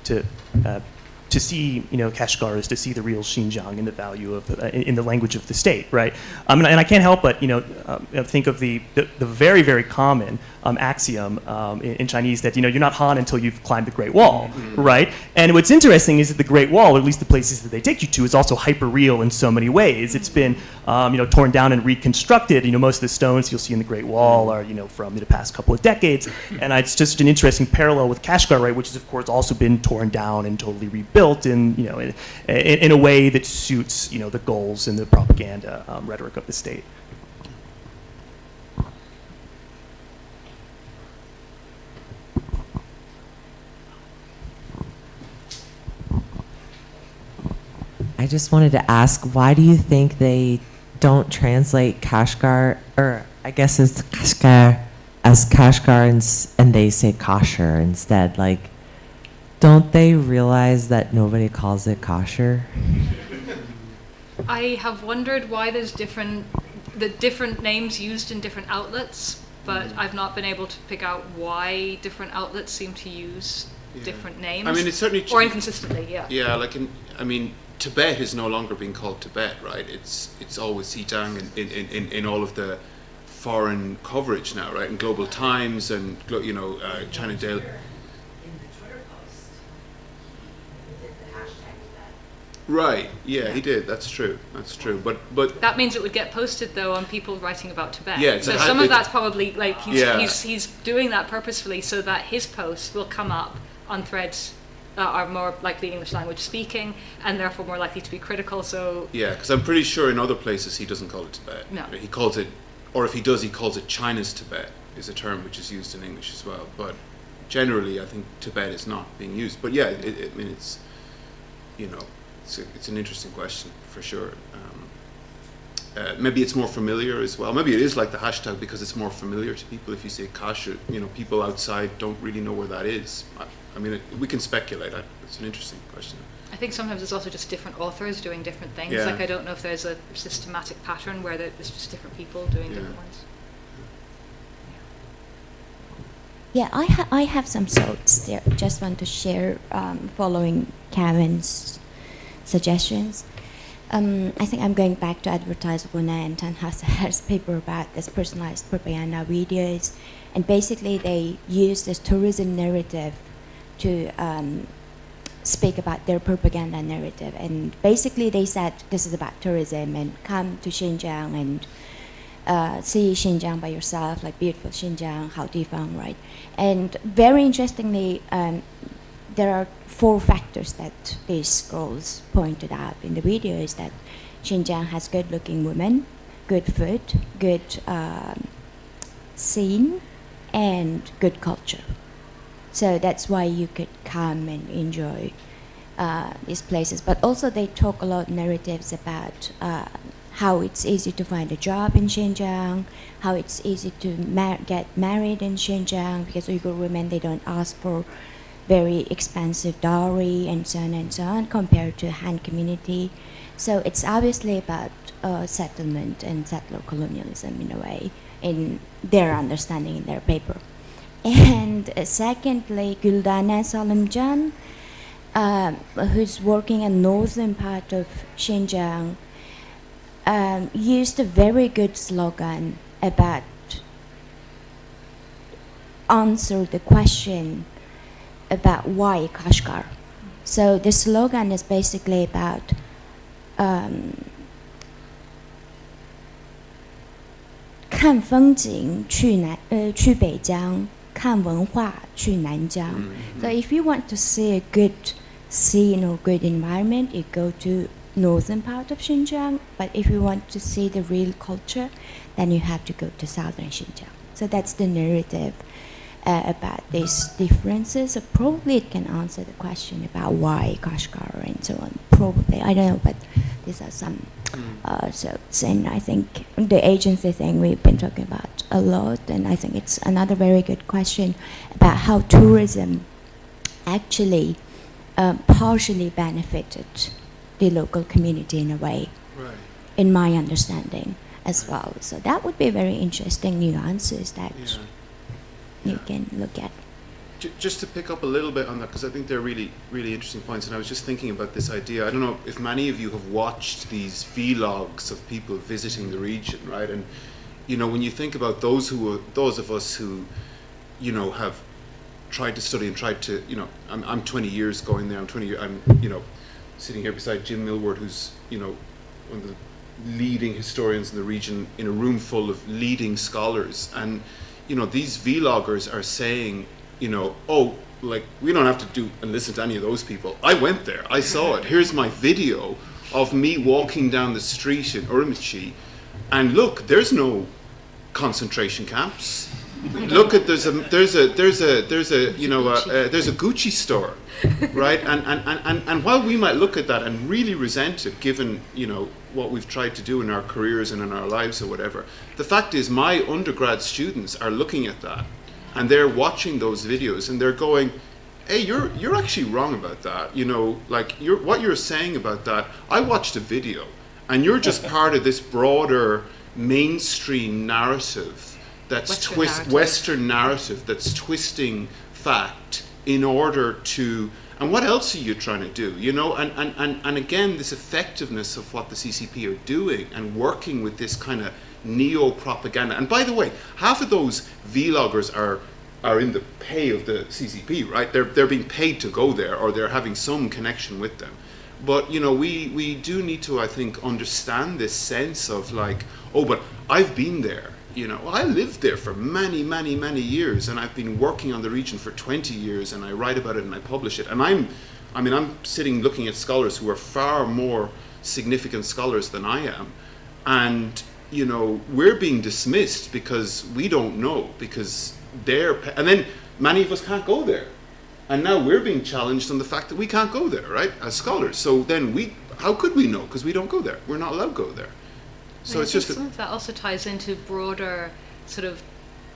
S6: to to see, Kashgar is to see the real Xinjiang in the value of, in the language of the state, right? And I can't help but, think of the very, very common axiom in Chinese that, you're not Han until you've climbed the Great Wall, right? And what's interesting is that the Great Wall, or at least the places that they take you to, is also hyper-real in so many ways. It's been, torn down and reconstructed. Most of the stones you'll see in the Great Wall are, from the past couple of decades. And it's just an interesting parallel with Kashgar, right, which has, of course, also been torn down and totally rebuilt in a way that suits, the goals and the propaganda rhetoric of the state.
S7: I just wanted to ask, why do you think they don't translate Kashgar, or I guess it's Kashgar, as Kashgar and they say kosher instead? Like, don't they realize that nobody calls it kosher?
S3: I have wondered why there's different names used in different outlets, but I've not been able to pick out why different outlets seem to use different names.
S2: I mean, it's certainly
S3: or inconsistently. Yeah.
S2: Yeah, like Tibet is no longer being called Tibet, right? It's always Xinjiang in all of the foreign coverage now, right? In Global Times and China Daily. Right. Yeah, he did. That's true. But
S3: that means it would get posted though on people writing about Tibet.
S2: Yeah.
S3: So some of that's probably like he's doing that purposefully so that his posts will come up on threads are more likely English language speaking and therefore more likely to be critical. So
S2: yeah, because I'm pretty sure in other places he doesn't call it Tibet.
S3: No.
S2: He calls it, or if he does, he calls it China's Tibet is a term which is used in English as well. But generally, I think Tibet is not being used. But yeah, it's it's an interesting question for sure. Maybe it's more familiar as well. Maybe it is like the hashtag because it's more familiar to people. If you say kasher, people outside don't really know where that is. I mean, we can speculate. It's an interesting question.
S3: I think sometimes it's also just different authors doing different things.
S2: Yeah.
S3: Like I don't know if there's a systematic pattern where there's just different people doing different ones.
S8: Yeah, I have some thoughts there. Just want to share following Karen's suggestions. I think I'm going back to advertise Guna and Tanhasa's paper about this personalized propaganda videos. And basically they use this tourism narrative to speak about their propaganda narrative. And basically they said this is about tourism and come to Xinjiang and see Xinjiang by yourself, like beautiful Xinjiang, how Difang, right? And very interestingly, there are 4 factors that these scrolls pointed out in the video is that Xinjiang has good-looking women, good food, good scene, and good culture. So that's why you could come and enjoy these places. But also they talk a lot of narratives about how it's easy to find a job in Xinjiang, how it's easy to get married in Xinjiang because Uyghur women, they don't ask for very expensive dowry and so on compared to Han community. So it's obviously about settlement and settler colonialism in a way, in their understanding in their paper. And secondly, Güldane Salimjan, who's working in northern part of Xinjiang, used a very good slogan about answer the question about why Kashgar. So the slogan is basically about看风景去北疆，看文化去南疆. So if you want to see a good scene or good environment, you go to northern part of Xinjiang. But if you want to see the real culture, then you have to go to southern Xinjiang. So that's the narrative about these differences. So probably it can answer the question about why Kashgar and so on. Probably, I don't know, but these are some thoughts. And I think the agency thing we've been talking about a lot, and I think it's another very good question about how tourism actually partially benefited the local community in a way,
S2: Right.
S8: in my understanding as well. So that would be very interesting nuances that you can look at.
S2: just to pick up a little bit on that, because I think they're really, really interesting points. And I was just thinking about this idea. I don't know if many of you have watched these vlogs of people visiting the region, right? And you know, when you think about those of us who, you know, have tried to study and tried to, you know, I'm 20 years going there. I'm you know, sitting here beside Jim Millward, who's, you know, one of the leading historians in the region, in a room full of leading scholars. And you know, these vloggers are saying, you know, oh, like, we don't have to do and listen to any of those people. I went there, I saw it. Here's my video of me walking down the street in Urumqi, and look, there's no concentration camps. Look at there's a you know there's a Gucci store, right? And while we might look at that and really resent it, given, you know, what we've tried to do in our careers and in our lives or whatever, the fact is my undergrad students are looking at that, and they're watching those videos and they're going, hey, you're actually wrong about that. You know, like, what you're saying about that, I watched a video, and you're just part of this broader mainstream narrative that's Western narrative that's twisting fact in order to, and what else are you trying to do? You know, and again, this effectiveness of what the CCP are doing and working with this kind of neo-propaganda. And by the way, half of those vloggers are in the pay of the CCP, right? They're being paid to go there, or they're having some connection with them. But, you know, we do need to, I think, understand this sense of like, oh, but I've been there. You know, I lived there for many, many, many years, and I've been working on the region for 20 years, and I write about it and I publish it. And I'm sitting looking at scholars who are far more significant scholars than I am. And, you know, we're being dismissed because we don't know, because and then many of us can't go there. And now we're being challenged on the fact that we can't go there, right, as scholars. So then how could we know? Because we don't go there. We're not allowed to go there. So it's just
S3: some of that also ties into broader sort of,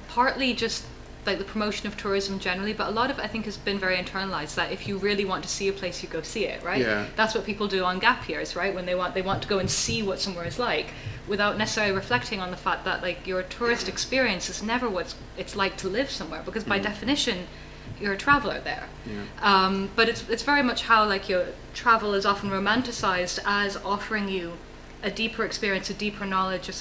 S3: partly just like the promotion of tourism generally, but a lot of it I think has been very internalized, that if you really want to see a place, you go see it, right?
S2: Yeah.
S3: That's what people do on gap years, right? When they want to go and see what somewhere is like, without necessarily reflecting on the fact that like your tourist experience is never what it's like to live somewhere, because by definition you're a traveler there.
S2: Yeah.
S3: But it's very much how like your travel is often romanticized as offering you a deeper experience, a deeper knowledge, a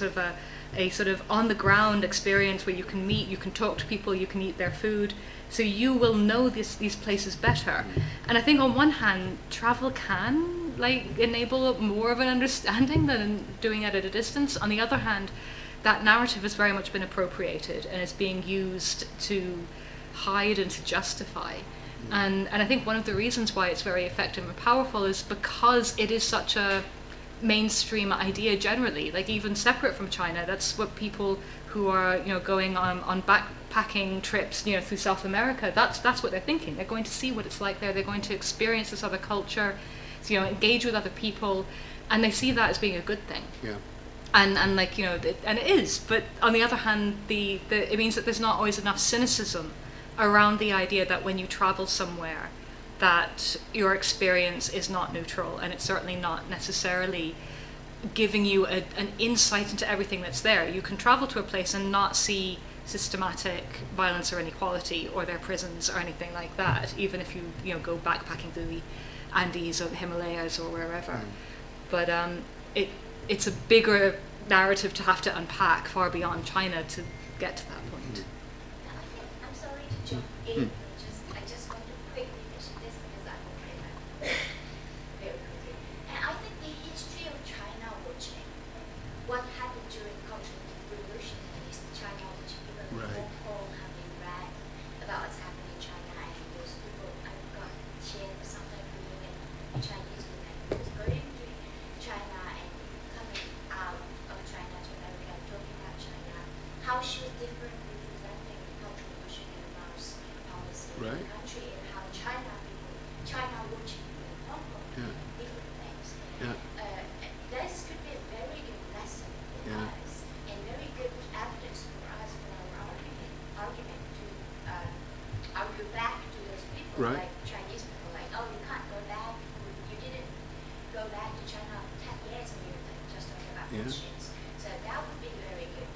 S3: sort of on the ground experience where you can meet, you can talk to people, you can eat their food, so you will know these places better. And I think on one hand, travel can like enable more of an understanding than doing it at a distance. On the other hand, that narrative has very much been appropriated and is being used to hide and to justify. And I think one of the reasons why it's very effective and powerful is because it is such a mainstream idea generally, like even separate from China. That's what people who are, you know, going on backpacking trips, you know, through South America, that's what they're thinking. They're going to see what it's like there. They're going to experience this other culture, you know, engage with other people, and they see that as being a good thing.
S2: Yeah.
S3: And like, you know, and it is. But on the other hand, it means that there's not always enough cynicism around the idea that when you travel somewhere, that your experience is not neutral, and it's certainly not necessarily giving you an insight into everything that's there. You can travel to a place and not see systematic violence or inequality or their prisons or anything like that, even if you know, go backpacking through the Andes or the Himalayas or wherever. But it's a bigger narrative to have to unpack far beyond China to get to that point.
S9: I'm sorry to jump in. I just want to quickly mention this because I will play that very quickly. And I think the history of China watching, what happened during the Cultural Revolution, is China watching, even
S2: Right.
S9: Hong Kong have been read about what's happening in China, and those people, I've got Chen sometimes reading a Chinese woman who was going to China and coming out of China to America and talking about China, how she was different representing the Cultural Revolution and Mao's policy in
S2: Right.
S9: the country, and how China watching in Hong Kong,
S2: Yeah.
S9: different things.
S2: Yeah.
S9: This could be a very good lesson for
S2: Yeah.
S9: us and very good evidence for us for our argument to argue back to those people,
S2: Right.
S9: like Chinese people, like, oh, you can't go back, you didn't go back to China for 10 years and you're just talking about
S2: Yeah.
S9: bullshit. So that would be very good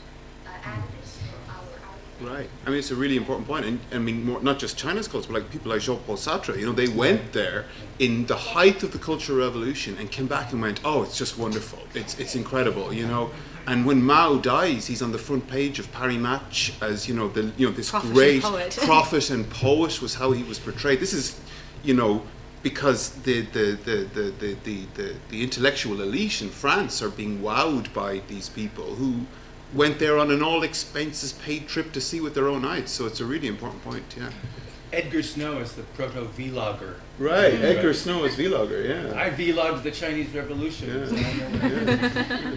S9: evidence for our argument
S2: Right. I mean, it's a really important point. And I mean, not just China's culture, but like people like Jean-Paul Sartre, you know, they went there in the height of the Cultural Revolution and came back and went, oh, it's just wonderful. It's incredible, you know. And when Mao dies, he's on the front page of Paris Match as, you know, this
S3: Prophet and
S2: great
S3: poet.
S2: prophet and poet was how he was portrayed. This is, you know, because the intellectual elite in France are being wowed by these people who went there on an all expenses paid trip to see with their own eyes. So it's a really important point, yeah.
S1: Edgar Snow is the proto-vlogger.
S2: Right, Edgar Snow is vlogger, yeah.
S1: I vlogged the Chinese Revolution.
S2: Yeah.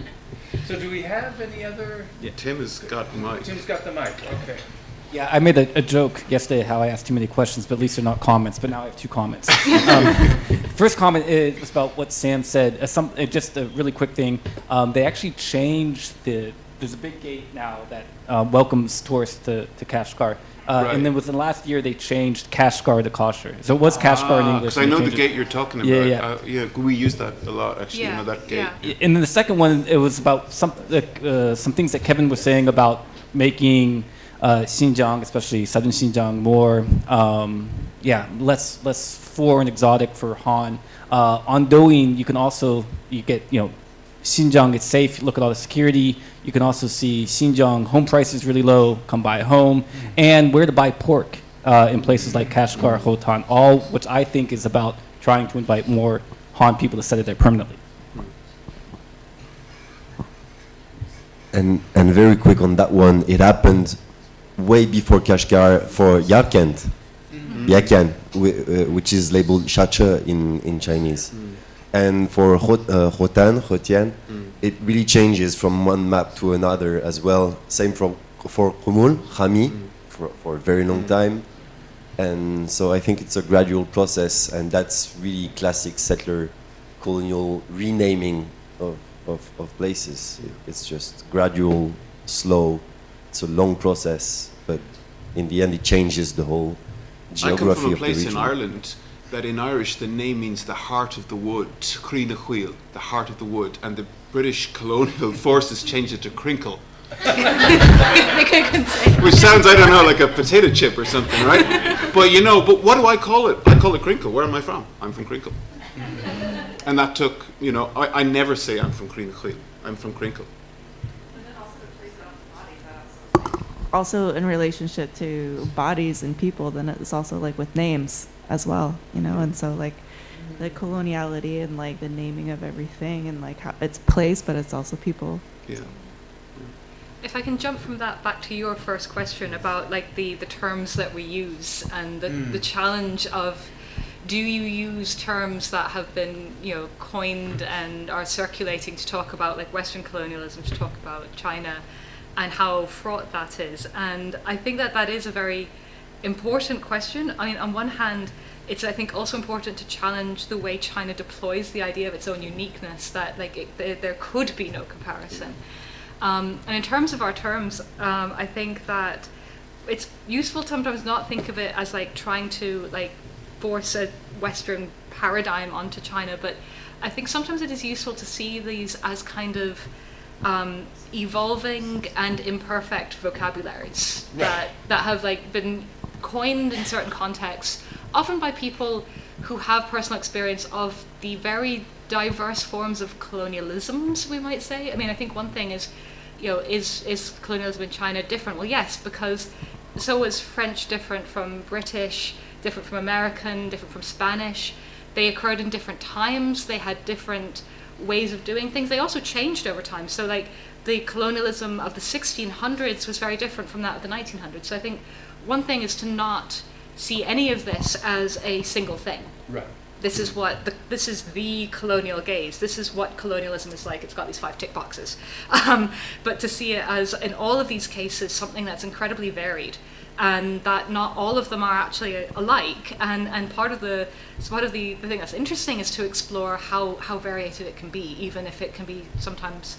S1: So do we have any other?
S2: Tim has got the mic.
S1: Tim's got the mic, okay.
S4: Yeah, I made a joke yesterday how I asked too many questions, but at least they're not comments. But now I have 2 comments. First comment is about what Sam said. Just a really quick thing. They actually changed there's a big gate now that welcomes tourists to Kashgar.
S2: Right.
S4: And then within the last year, they changed Kashgar to kosher. So it was Kashgar in English.
S2: Because I know the gate you're talking about.
S4: Yeah.
S2: We use that a lot, actually,
S3: Yeah,
S2: you know, that gate.
S3: yeah.
S4: And then the second one, it was about some things that Kevin was saying about making Xinjiang, especially southern Xinjiang, more, less foreign, exotic for Han. On Douyin, you get, Xinjiang, it's safe. Look at all the security. You can also see Xinjiang, home prices really low, come buy a home, and where to buy pork in places like Kashgar, Hotan, all which I think is about trying to invite more Han people to settle there permanently.
S10: And very quick on that one, it happened way before Kashgar for Yarkand, which is labeled Shache in Chinese. And for Hotian, it really changes from one map to another as well. Same for Khumul, Khami, for a very long time. And so I think it's a gradual process, and that's really classic settler colonial renaming of places. It's just gradual, slow. It's a long process, but in the end it changes the whole geography
S2: I come from a
S10: of the
S2: place
S10: region.
S2: in Ireland that in Irish the name means the heart of the wood, Crina Chuil, the heart of the wood, and the British colonial forces changed it to Crinkle. Which sounds, I don't know, like a potato chip or something, right? But what do I call it? I call it Crinkle. Where am I from? I'm from Crinkle. And that took, I never say I'm from Crina Chuil. I'm from Crinkle.
S5: Also in relationship to bodies and people, then it's also like with names as well, and so like the coloniality and like the naming of everything and like how it's place, but it's also people.
S2: Yeah.
S3: If I can jump from that back to your first question about like the terms that we use and the challenge of, do you use terms that have been coined and are circulating to talk about like Western colonialism, to talk about China, and how fraught that is. And I think that is a very important question. I mean, on one hand, it's I think also important to challenge the way China deploys the idea of its own uniqueness, that like there could be no comparison. And in terms of our terms, I think that it's useful to sometimes not think of it as like trying to like force a Western paradigm onto China, but I think sometimes it is useful to see these as kind of evolving and imperfect vocabularies that have like been coined in certain contexts, often by people who have personal experience of the very diverse forms of colonialisms, we might say. I mean, I think one thing is, is colonialism in China different? Well, yes, because so is French different from British, different from American, different from Spanish. They occurred in different times. They had different ways of doing things. They also changed over time. So like the colonialism of the 1600s was very different from that of the 1900s. So I think one thing is to not see any of this as a single thing.
S1: Right.
S3: This is this is the colonial gaze. This is what colonialism is like. It's got these 5 tick boxes. But to see it as, in all of these cases, something that's incredibly varied, and that not all of them are actually alike. And part of the thing that's interesting is to explore how variated it can be, even if it can be sometimes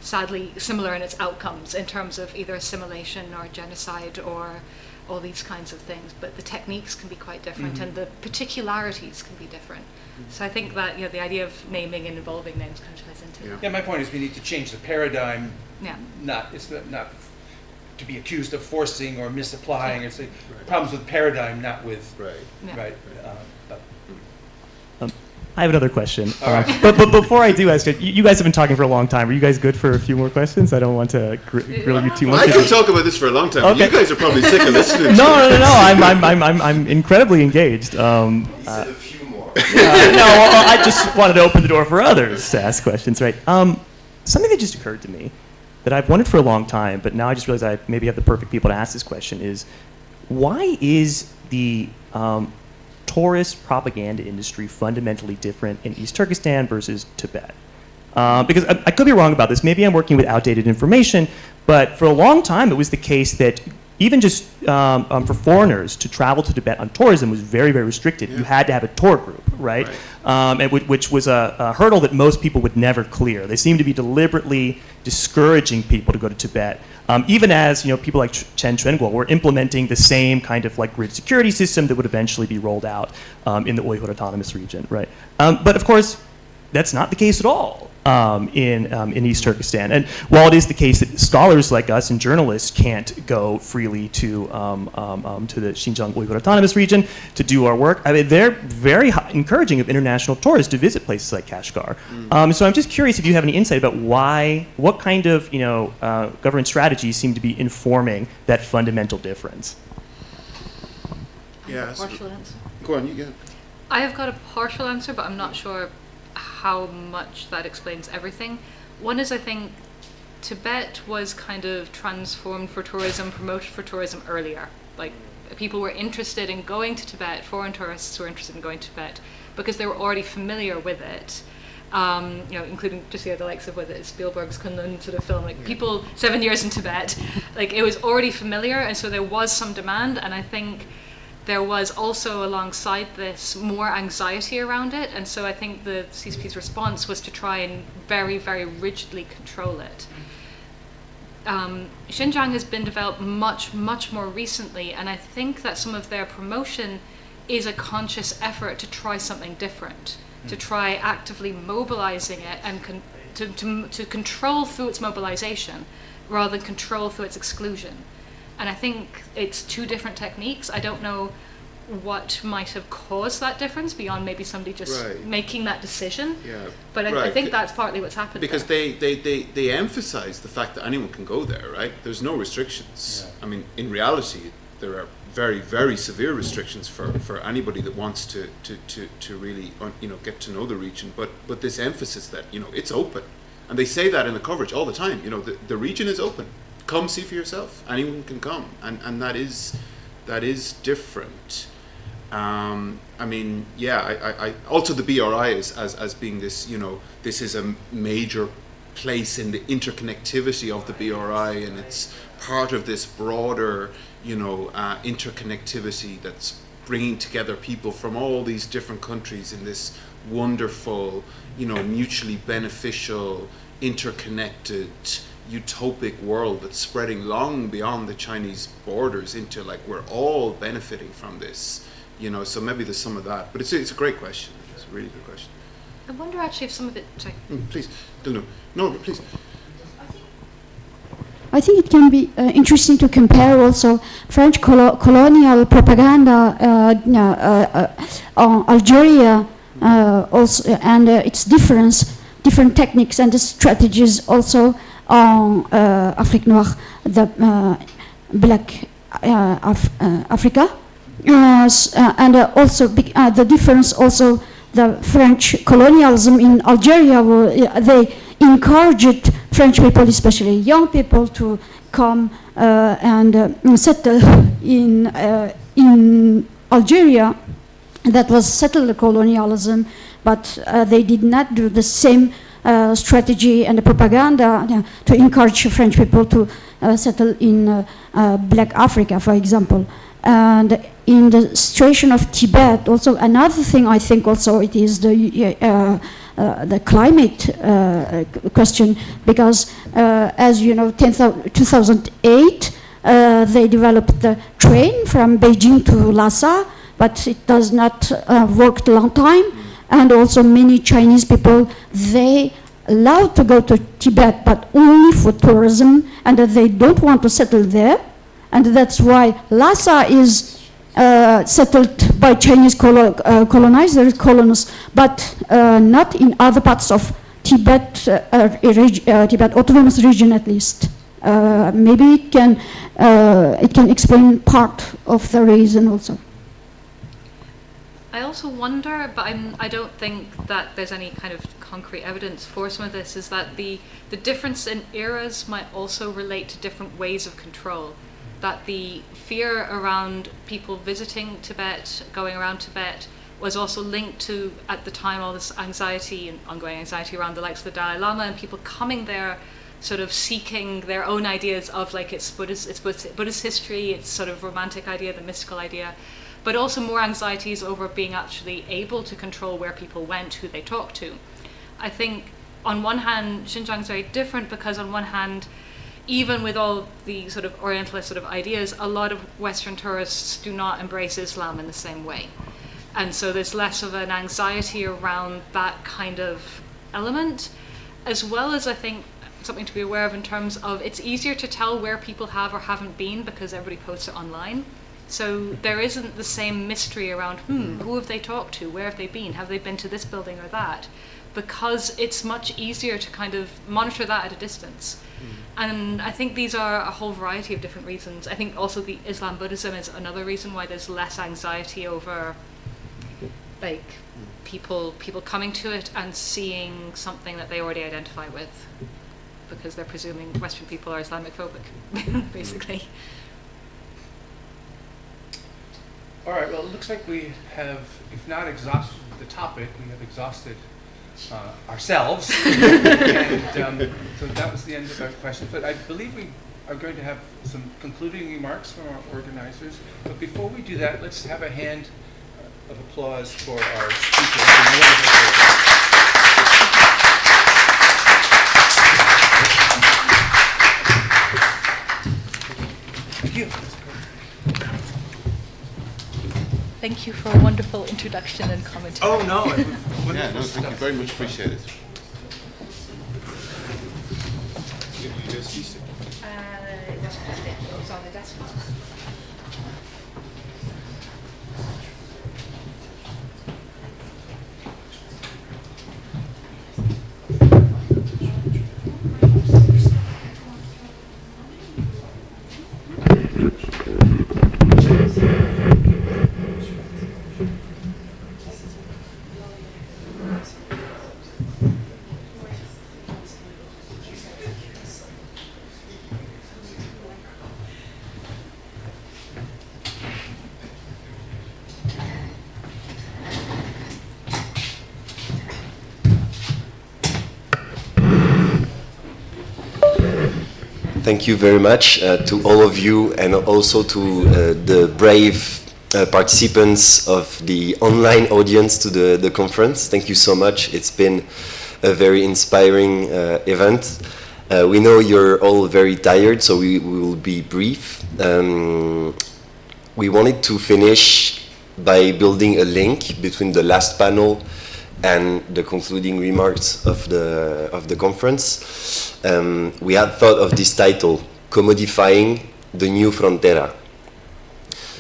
S3: sadly similar in its outcomes in terms of either assimilation or genocide or all these kinds of things. But the techniques can be quite different, and the particularities can be different. So I think that the idea of naming and involving names kind of ties into it.
S1: Yeah, my point is we need to change the paradigm.
S3: Yeah.
S1: It's not to be accused of forcing or misapplying. It's problems with paradigm, not with
S2: Right.
S3: Yeah.
S1: right. But
S6: I have another question.
S1: All right.
S6: But before I do ask it, you guys have been talking for a long time. Are you guys good for a few more questions? I don't want to grill you too much.
S2: I could talk about this for a long time. But
S6: Okay.
S2: you guys are probably sick of listening.
S6: No. I'm incredibly engaged.
S10: A few more.
S6: I just wanted to open the door for others to ask questions, right? Something that just occurred to me that I've wondered for a long time, but now I just realized I maybe have the perfect people to ask this question is, why is the tourist propaganda industry fundamentally different in East Turkestan versus Tibet? Because I could be wrong about this. Maybe I'm working with outdated information, but for a long time it was the case that even just for foreigners to travel to Tibet on tourism was very, very restricted. You had to have a tour group, right? And which was a hurdle that most people would never clear. They seemed to be deliberately discouraging people to go to Tibet. Even as people like Chen Chuanguo were implementing the same kind of like grid security system that would eventually be rolled out in the Uyghur Autonomous Region, right? But of course, that's not the case at all in East Turkestan. And while it is the case that scholars like us and journalists can't go freely to the Xinjiang Uyghur Autonomous Region to do our work, I mean, they're very encouraging of international tourists to visit places like Kashgar. So I'm just curious if you have any insight about what kind of government strategies seem to be informing that fundamental difference.
S2: Yeah.
S3: Partial answer.
S2: Go on, you get.
S3: I have got a partial answer, but I'm not sure how much that explains everything. One is, I think Tibet was kind of transformed for tourism, promoted for tourism earlier. Like, people were interested in going to Tibet, foreign tourists were interested in going to Tibet because they were already familiar with it. Including just the likes of whether it's Spielberg's Kunlun sort of film, like people 7 years in Tibet, like it was already familiar, and so there was some demand, and I think there was also alongside this more anxiety around it, and so I think the CCP's response was to try and very, very rigidly control it. Xinjiang has been developed much, much more recently, and I think that some of their promotion is a conscious effort to try something different, to try actively mobilizing it and to control through its mobilization rather than control through its exclusion. And I think it's two different techniques. I don't know what might have caused that difference beyond maybe somebody just making that decision.
S2: Yeah.
S3: But I think that's partly what's happened.
S2: Because
S3: there.
S2: they emphasize the fact that anyone can go there, right? There's no restrictions.
S1: Yeah.
S2: I mean, in reality, there are very, very severe restrictions for anybody that wants to really get to know the region. But this emphasis that it's open, and they say that in the coverage all the time. The region is open. Come see for yourself. Anyone can come, and that is different. I mean, I also the BRI as being this, this is a major place in the interconnectivity of the BRI, and it's part of this broader, interconnectivity that's bringing together people from all these different countries in this wonderful, mutually beneficial, interconnected, utopic world that's spreading long beyond the Chinese borders into we're all benefiting from this, so maybe there's some of that, but it's a great question. It's a really good question.
S3: I wonder actually if some of it. Sorry.
S2: Please, no, please.
S11: I think it can be interesting to compare also French colonial propaganda on Algeria also, and its different techniques and strategies also on Afrique Noire, the Black Africa, and also the difference also the French colonialism in Algeria, where they encouraged French people, especially young people, to come and settle in Algeria. That was settled colonialism, but they did not do the same strategy and the propaganda to encourage French people to settle in Black Africa, for example. And in the situation of Tibet, also another thing I think also it is the climate question, because as you know, 2008 they developed the train from Beijing to Lhasa, but it does not work a long time. And also many Chinese people, they allowed to go to Tibet, but only for tourism, and that they don't want to settle there. And that's why Lhasa is settled by Chinese colonizers, colonists, but not in other parts of Tibet, Tibet Autonomous Region at least. Maybe it can explain part of the reason also.
S3: I also wonder, but I don't think that there's any kind of concrete evidence for some of this, is that the difference in eras might also relate to different ways of control. That the fear around people visiting Tibet, going around Tibet, was also linked to, at the time, all this anxiety and ongoing anxiety around the likes of the Dalai Lama and people coming there sort of seeking their own ideas of like it's Buddhist history, it's sort of romantic idea, the mystical idea, but also more anxieties over being actually able to control where people went, who they talked to. I think on one hand, Xinjiang is very different because on one hand, even with all the sort of Orientalist sort of ideas, a lot of Western tourists do not embrace Islam in the same way. And so there's less of an anxiety around that kind of element, as well as I think something to be aware of in terms of it's easier to tell where people have or haven't been because everybody posts it online. So there isn't the same mystery around, who have they talked to, where have they been to this building or that, because it's much easier to kind of monitor that at a distance. And I think these are a whole variety of different reasons. I think also the Islam Buddhism is another reason why there's less anxiety over like people coming to it and seeing something that they already identify with, because they're presuming Western people are Islamophobic, basically.
S1: All right, well, it looks like we have, if not exhausted the topic, we have exhausted ourselves. And so that was the end of our questions. But I believe we are going to have some concluding remarks from our organizers. But before we do that, let's have a hand of applause for our speakers. Thank you.
S3: Thank you for a wonderful introduction and commentary.
S2: Oh, no. Yeah, no, thank you very much. Appreciate it.
S3: It was on the desk.
S10: Thank you very much to all of you, and also to the brave participants of the online audience to the conference. Thank you so much. It's been a very inspiring event. We know you're all very tired, so we will be brief. We wanted to finish by building a link between the last panel and the concluding remarks of the conference. We had thought of this title, Commodifying the New Frontera,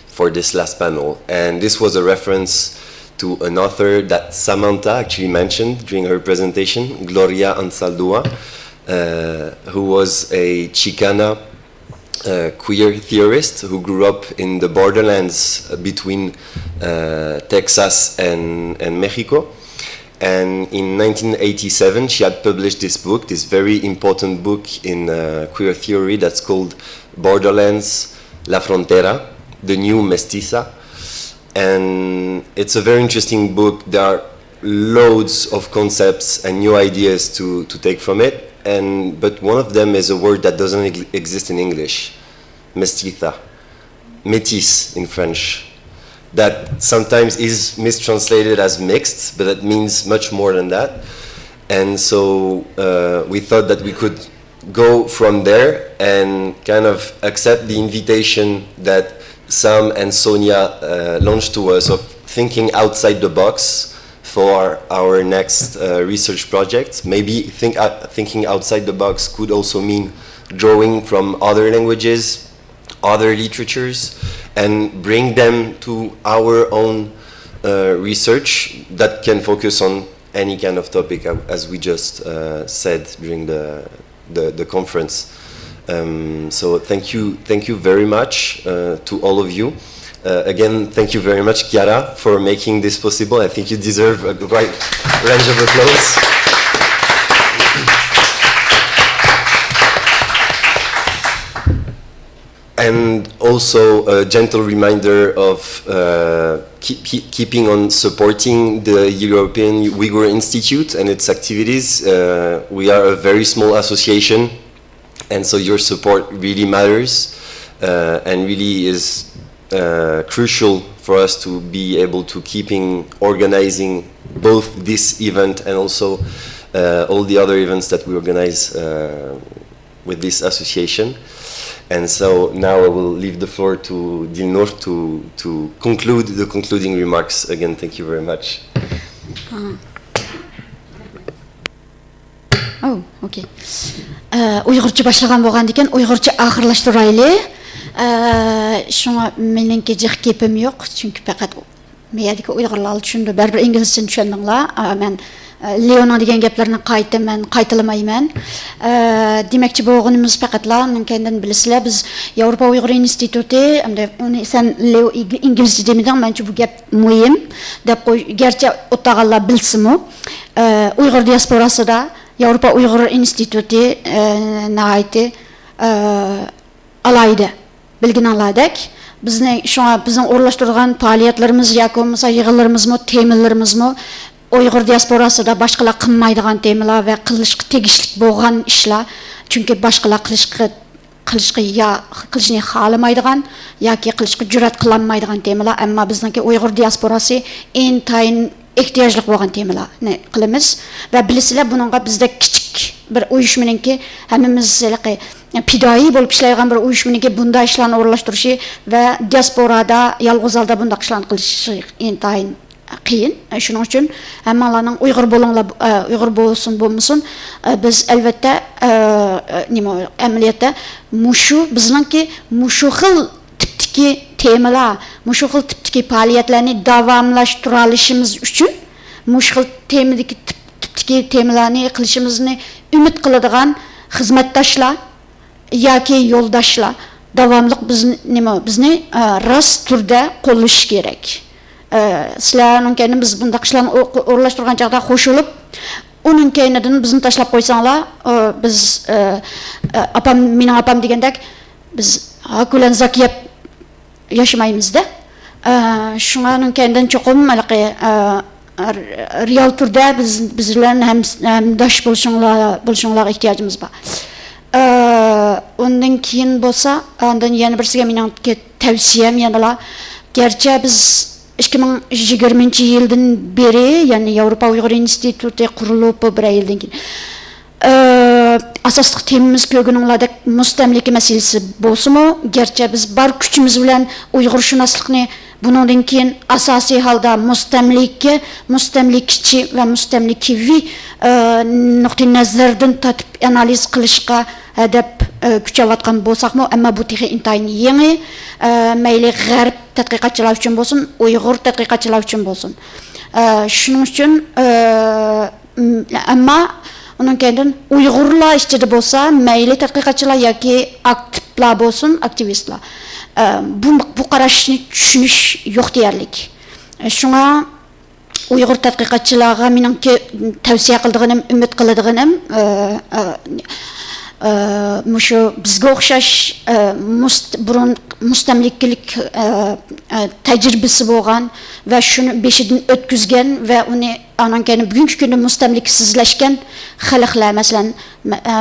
S10: for this last panel. And this was a reference to an author that Samantha actually mentioned during her presentation, Gloria Ansaldúa, who was a Chicana queer theorist who grew up in the borderlands between Texas and Mexico. And in 1987, she had published this book, this very important book in queer theory that's called Borderlands, La Frontera, The New Mestiza. And it's a very interesting book. There are loads of concepts and new ideas to take from it. But one of them is a word that doesn't exist in English, mestiza, métis in French. That sometimes is mistranslated as mixed, but it means much more than that. And so we thought that we could go from there and kind of accept the invitation that Sam and Sonia launched to us of thinking outside the box for our next research project. Maybe thinking outside the box could also mean drawing from other languages, other literatures, and bring them to our own research that can focus on any kind of topic, as we just said during the conference. So thank you very much to all of you. Again, thank you very much, Chiara, for making this possible. I think you deserve a great range of applause. And also a gentle reminder of keeping on supporting the European Uyghur Institute and its activities. We are a very small association, and so your support really matters and really is crucial for us to be able to organizing both this event and also all the other events that we organize with this association. And so now I will leave the floor to Dilnur to conclude the concluding remarks. Again, thank you very much.
S11: Oh, okay. Uyg'urcha boshlagan bo'lgan ekan, Uyg'urcha oxirlashtiraylik. Shunga meningki jiq kepim yo'q, chunki faqat meyadagi Uyg'urlar tushunadi. Baribir inglizcha tushundinglar. Men Leon'un degan gaplarni qaytalamayman. Demakchi bo'lganimiz faqatlar kendan bilasizlar, biz Yevropa Uyg'ur instituti, hamda uni sen Leo inglizcha demeding, mencha bu gap muhim deb qo'y. Garchi o'tag'anlar bilsinmi, Uyg'ur diasporasida Yevropa Uyg'ur instituti nihoyatda alayda bilginaladak. Bizning o'rlashtirgan faoliyatlarimiz yoki bo'lmasa yig'inlarimizmi, temalarimizni Uyghur diasporasida boshqalar qilmaydigan temalar va qilishga tegishli bo'lgan ishlar, chunki boshqalar qilishni xohlamaydigan yoki qilishga jur'at qilolmaydigan temalar, ammo bizningki Uyghur diasporasi intayin ehtiyojli bo'lgan temalarni qilamiz va bilasizlar, buningga bizda kichik bir uyushmaningki hammamiz pidoi bo'lib ishlaydigan bir uyushmaningki bunday ishlarni o'rlashtirishi va diasporada yolg'iz holda bunday ishlarni qilishi intayin qiyin. Shuning uchun hammalarning Uyg'ur bo'lsin bo'lmasin, biz albatta amaliyotda bizningki mushu xil tipdagi temalar, mushu xil tipdagi faoliyatlarni davomlashtira olishimiz uchun mushu xil temadagi tipdagi temalarni qilishimizni umid qiladigan xizmatdoshlar yoki yo'ldoshlar davomli bizni rost turda qo'llash kerak. Sizlarning keyin biz bunday ishlarni o'rlashtirgan chaqda qo'shilib, uning keyinidan bizni tashlab qo'ysanglar, biz mening opam degandek, biz hakulan zakiyab yashamaymiz-da. Shunning keyinan cho'qim real turda biz bilan hamdosh bo'lishinglar ehtiyojimiz bor. Undan keyin bo'lsa, undan yana birsiga mening tavsiyam yanalar, garchi biz 2020-yildan beri, ya'ni Yevropa Uyg'ur instituti qurilib bir yildan keyin asosli temamiz ko'rganinglardek mustamlika masalasi bo'lsa-mu, garchi biz bor kuchimiz bilan Uyg'urshunoslikni bundan keyin asosiy holda mustamlikchi va mustamlikaviy nuqtai nazardan tatib analiz qilishga hadab kuchayotgan bo'lsak-mu, ammo bu texnik intayin yangi, mayli g'arb tadqiqotchilar uchun bo'lsin, Uyg'ur tadqiqotchilar uchun bo'lsin. Shuning uchun ammo uning keyin Uyg'urlar ichida bo'lsa, mayli tadqiqotchilar yoki aktivlar bo'lsin, aktivistlar. Bu qarashni tushunish yo'q deyarlik. Shunga Uyg'ur tadqiqotchilarga meningki tavsiya qiladiganim, umid qiladiganim mushu bizga o'xshash burun mustamliklik tajribasi bo'lgan va shuni beshidan o'tkazgan va uni anan keyin bugungi kunda mustamliksizlashgan xalqlar, masalan,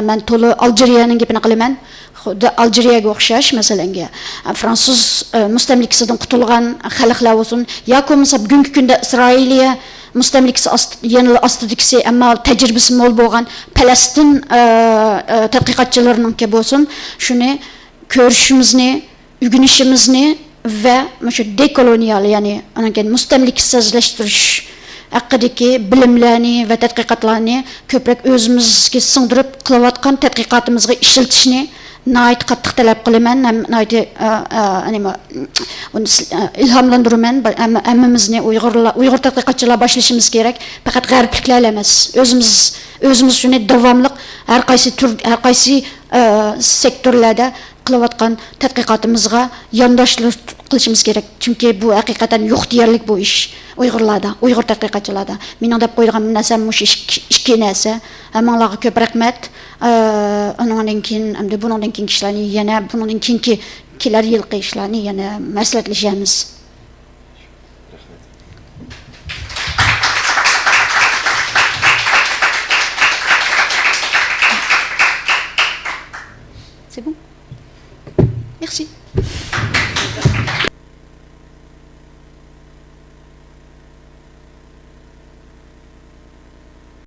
S11: men to'la Aljeriyaning gapini qilaman. Xuddi Aljeriyaga o'xshash, masalan, Fransuz mustamlikasidan qutulgan xalqlar bo'lsin, yoki bo'lmasa bugungi kunda Isroiliya mustamlikasi yanada ostidagisi, ammo tajribasi mo'l bo'lgan Falastin tadqiqotchilarining bo'lsin, shuni ko'rishimizni, o'rganishimizni va shu dekolonial, ya'ni mustamliksizlashtirish haqidagi bilimlarni va tadqiqotlarni ko'proq o'zimizga singdirib qilayotgan tadqiqotimizga ishlatishni nayt qattiq talab qilaman, nayt ilhomlandiraman. Hammamizni Uyg'ur tadqiqotchilar boshlashimiz kerak. Faqat g'arbliklar emas. O'zimiz shuni davomli har qaysi sektorlarda qilayotgan tadqiqotimizga yondoshlik qilishimiz kerak. Chunki bu haqiqatan yo'q deyarlik bu ish Uyg'urlarda, Uyg'ur tadqiqotchilarda. Mening deb qo'ygan narsam mush ikki narsa. Hammalarga ko'p rahmat. Undan keyin hamda bundan keyin ishlarni yana bundan keyingi kelar yilqi ishlarni yana maslahatlashamiz. C'est bon? Merci.